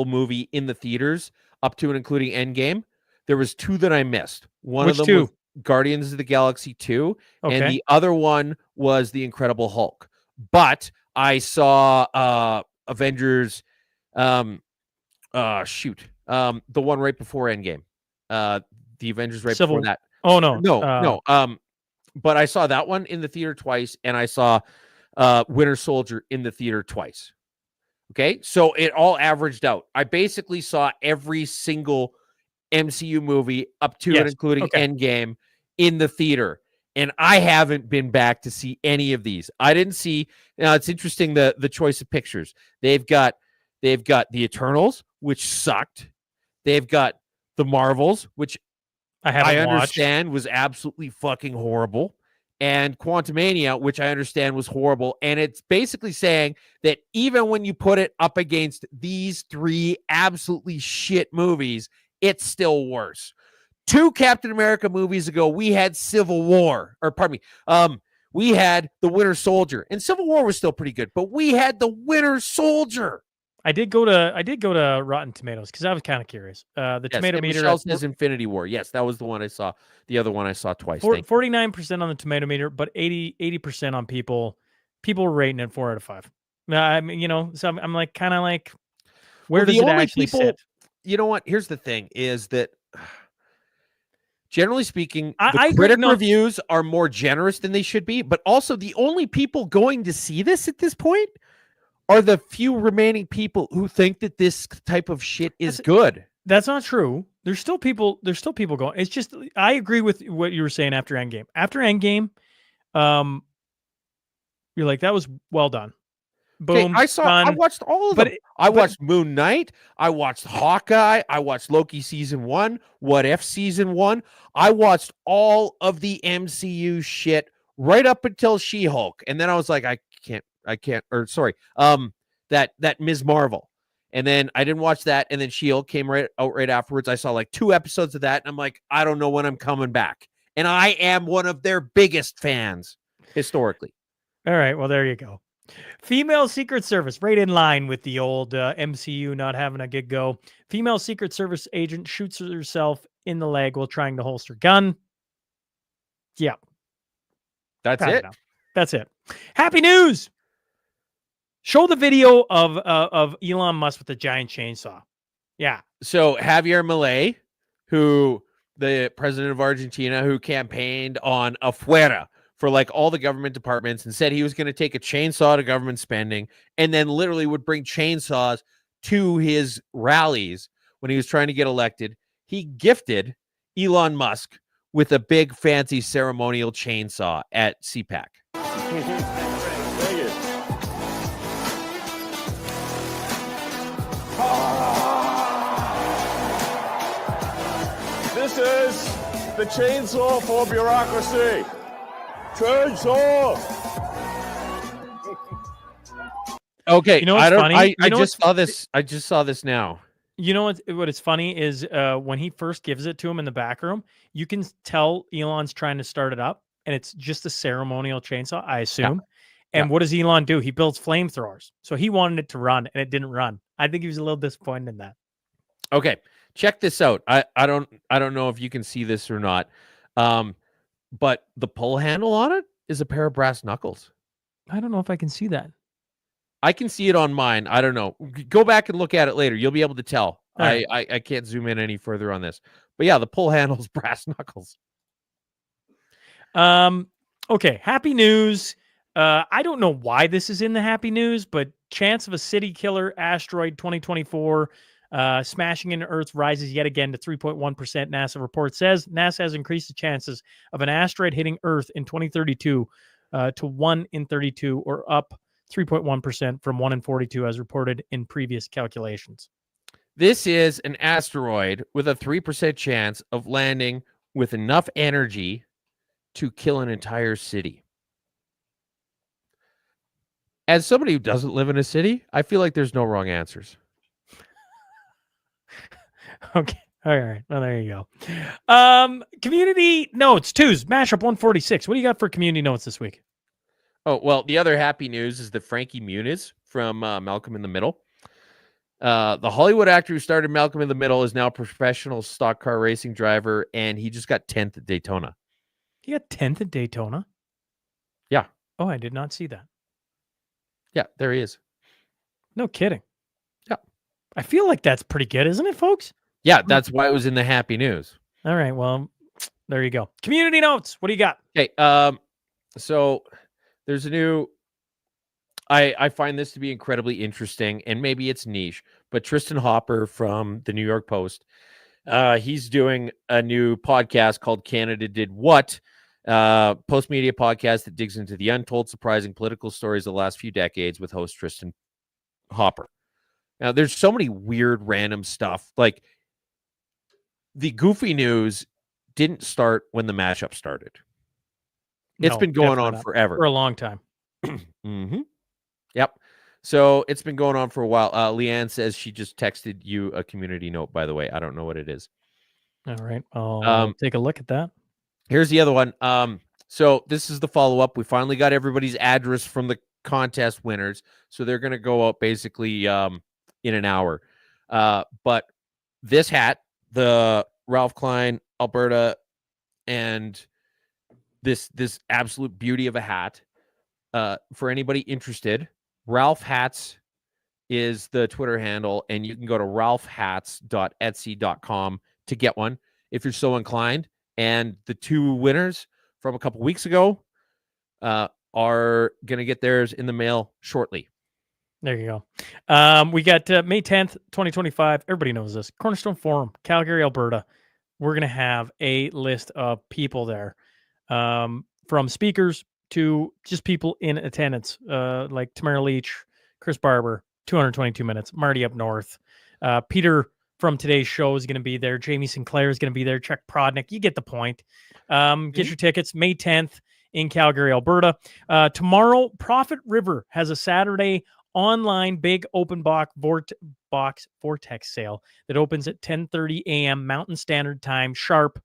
movie in the theaters up to and including Endgame. There was 2 that I missed. One Which of them 2? was Guardians of the Galaxy 2, Okay. and the other one was The Incredible Hulk. But I saw Avengers the one right before Endgame. The Avengers right before that. Oh no. No. But I saw that one in the theater twice, and I saw Winter Soldier in the theater twice. Okay, so it all averaged out. I basically saw every single MCU movie up to and including Endgame in the theater, and I haven't been back to see any of these. I didn't see. Now it's interesting the choice of pictures. They've got the Eternals, which sucked. They've got the Marvels, which I understand was absolutely fucking horrible. And Quantumania, which I understand was horrible. And it's basically saying that even when you put it up against these 3 absolutely shit movies, it's still worse. 2 Captain America movies ago, we had Civil War, or pardon me, we had The Winter Soldier, and Civil War was still pretty good, but we had The Winter Soldier. I did go to Rotten Tomatoes because I was kind of curious. The tomato meter Michelle says Infinity War. Yes, that was the one I saw. The other one I saw twice. 49% on the tomato meter, but 80% on people were rating it 4 out of 5. I mean, so I'm like kind of like, where does it actually sit? You know what? Here's the thing: is that generally speaking, I the critic reviews are more generous than they should be. But also, the only people going to see this at this point are the few remaining people who think that this type of shit is good. That's not true. There's still people going. It's just, I agree with what you were saying after Endgame. After Endgame, you're like, that was well done. Boom. I watched all of them. I watched Moon Knight. I watched Hawkeye. I watched Loki season 1. What If season 1. I watched all of the MCU shit right up until She-Hulk. And then I was like, that Ms. Marvel. And then I didn't watch that. And then She-Hulk came right afterwards. I saw like 2 episodes of that. And I'm like, I don't know when I'm coming back. And I am one of their biggest fans historically. All right. Well, there you go. Female Secret Service, right in line with the old MCU not having a good go. Female Secret Service agent shoots herself in the leg while trying to holster gun. Yeah. That's it. That's it. Happy news. Show the video of Elon Musk with the giant chainsaw. Yeah. So Javier Milei, who the president of Argentina, who campaigned on afuera for like all the government departments and said he was going to take a chainsaw to government spending and then literally would bring chainsaws to his rallies when he was trying to get elected. He gifted Elon Musk with a big fancy ceremonial chainsaw at CPAC. This is the chainsaw for bureaucracy. Chainsaw. Okay, you know what's funny? I just saw this. I just saw this now. You know what is funny is when he first gives it to him in the back room, you can tell Elon's trying to start it up, and it's just a ceremonial chainsaw, I assume. Yeah. And what does Elon do? He builds flamethrowers. So he wanted it to run, and it didn't run. I think he was a little disappointed in that. Okay, check this out. I don't know if you can see this or not, but the pull handle on it is a pair of brass knuckles. I don't know if I can see that. I can see it on mine. I don't know. Go back and look at it later. You'll be able to tell. All right. I can't zoom in any further on this. But yeah, the pull handle's brass knuckles. Okay, happy news. I don't know why this is in the happy news, but chance of a city killer asteroid 2024 smashing into Earth rises yet again to 3.1%. NASA report says NASA has increased the chances of an asteroid hitting Earth in 2032 to 1 in 32, or up 3.1% from 1 in 42 as reported in previous calculations. This is an asteroid with a 3% chance of landing with enough energy to kill an entire city. As somebody who doesn't live in a city, I feel like there's no wrong answers. Okay. All right. Well, there you go. Community notes, twos, Mashup 146. What do you got for community notes this week? Oh, well, the other happy news is that Frankie Muniz from Malcolm in the Middle, the Hollywood actor who started Malcolm in the Middle, is now a professional stock car racing driver, and he just got 10th at Daytona. He got 10th at Daytona? Yeah. Oh, I did not see that. Yeah, there he is. No kidding. Yeah. I feel like that's pretty good, isn't it, folks? Yeah, that's why it was in the happy news. All right, well, there you go. Community notes. What do you got? Okay, so there's a new, I find this to be incredibly interesting, and maybe it's niche, but Tristan Hopper from the New York Post, he's doing a new podcast called Canada Did What, post-media podcast that digs into the untold, surprising political stories of the last few decades with host Tristan Hopper. Now, there's so many weird, random stuff. Like, the goofy news didn't start when the mashup started. It's been going on forever. For a long time. Mm-hmm. Yep. So it's been going on for a while. Leanne says she just texted you a community note, by the way. I don't know what it is. All right. I'll take a look at that. Here's the other one. So this is the follow-up. We finally got everybody's address from the contest winners. So they're going to go out basically in an hour. But this hat, the Ralph Klein, Alberta, and this absolute beauty of a hat, for anybody interested, Ralph Hats is the Twitter handle, and you can go to ralphhats.etsy.com to get one if you're so inclined. And the two winners from a couple weeks ago are going to get theirs in the mail shortly. There you go. We got May 10th, 2025. Everybody knows this. Cornerstone Forum, Calgary, Alberta. We're going to have a list of people there, from speakers to just people in attendance, like Tamara Leach, Chris Barber, 222 minutes, Marty up north. Peter from today's show is going to be there. Jamie Sinclair is going to be there. Chuck Prodnick. You get the point. Get your tickets May 10th in Calgary, Alberta. Tomorrow, Prophet River has a Saturday online big open box vortex sale that opens at 10:30 a.m. Mountain Standard Time sharp.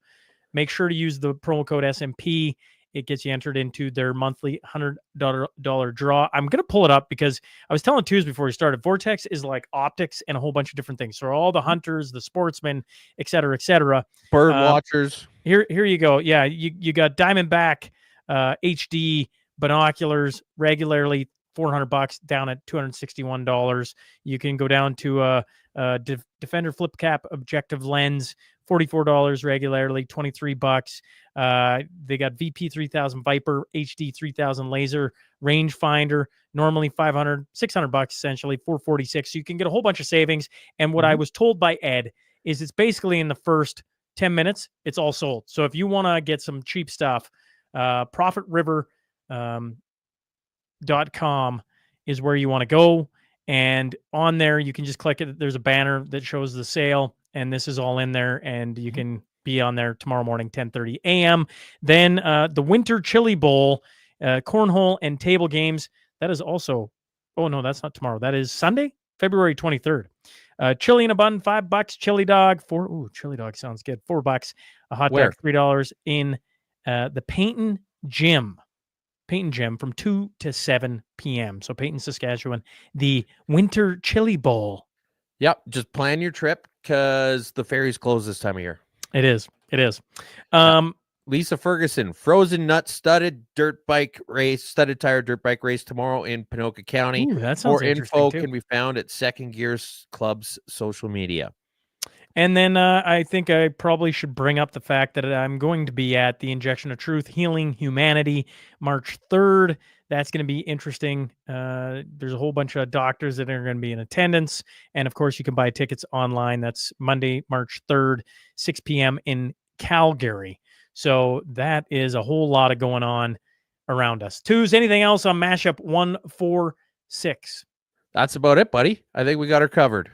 Make sure to use the promo code SMP. It gets you entered into their monthly $100 draw. I'm going to pull it up because I was telling Twos before we started, Vortex is like optics and a whole bunch of different things. So all the hunters, the sportsmen, et cetera, bird watchers. Here you go. Yeah, you got Diamondback HD binoculars regularly $400 down at $261. You can go down to Defender flip cap objective lens, $44 regularly, $23. They got VP 3000 Viper HD 3000 laser rangefinder, normally $500, $600 essentially, $446. So you can get a whole bunch of savings. And what I was told by Ed is it's basically in the first 10 minutes, it's all sold. So if you want to get some cheap stuff, ProfitRiver.com is where you want to go. And on there, you can just click it. There's a banner that shows the sale, and this is all in there, and you can be on there tomorrow morning, 10:30 a.m. Then the Winter Chili Bowl, cornhole and table games. That is also, oh no, that's not tomorrow. That is Sunday, February 23rd. Chili in a bun, $5. Chili dog, chili dog sounds good. $4. A hot dog, $3 in the Payton Gym from 2 to 7 p.m. So Payton, Saskatchewan, the Winter Chili Bowl. Yep. Just plan your trip because the ferries close this time of year. It is. Lisa Ferguson, frozen nut studded tire dirt bike race tomorrow in Panoka County. Ooh, that sounds More interesting info too. can be found at Second Gears Club's social media. And then I think I probably should bring up the fact that I'm going to be at the Injection of Truth Healing Humanity March 3rd. That's going to be interesting. There's a whole bunch of doctors that are going to be in attendance. And of course, you can buy tickets online. That's Monday, March 3rd, 6 p.m. in Calgary. So that is a whole lot of going on around us. Twos, anything else on Mashup 146? That's about it, buddy. I think we got her covered.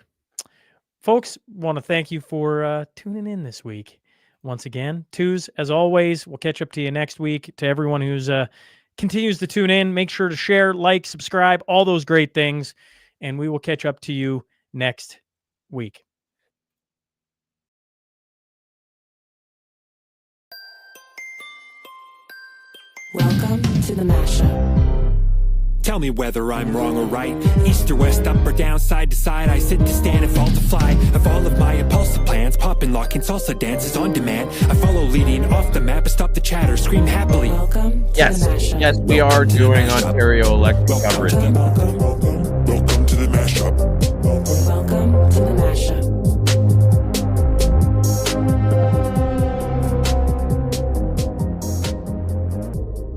Folks, want to thank you for tuning in this week. Once again, Twos, as always, we'll catch up to you next week. To everyone who's continues to tune in, make sure to share, like, subscribe, all those great things. And we will catch up to you next week. Welcome to the Mashup. Tell me whether I'm wrong or right. East or west, up or down, side to side. I sit to stand and fall to fly. Of all of my impulsive plans, popping, locking, salsa dances on demand. I follow leading off the map, I stop the chatter, scream happily. Welcome to Yes, the Mashup. yes, we are doing Ontario election coverage. Welcome to the mashup. Welcome to the Mashup.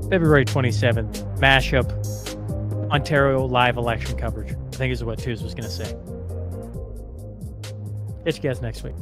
February 27th, Mashup, Ontario live election coverage. I think is what Twos was going to say. Catch you guys next week.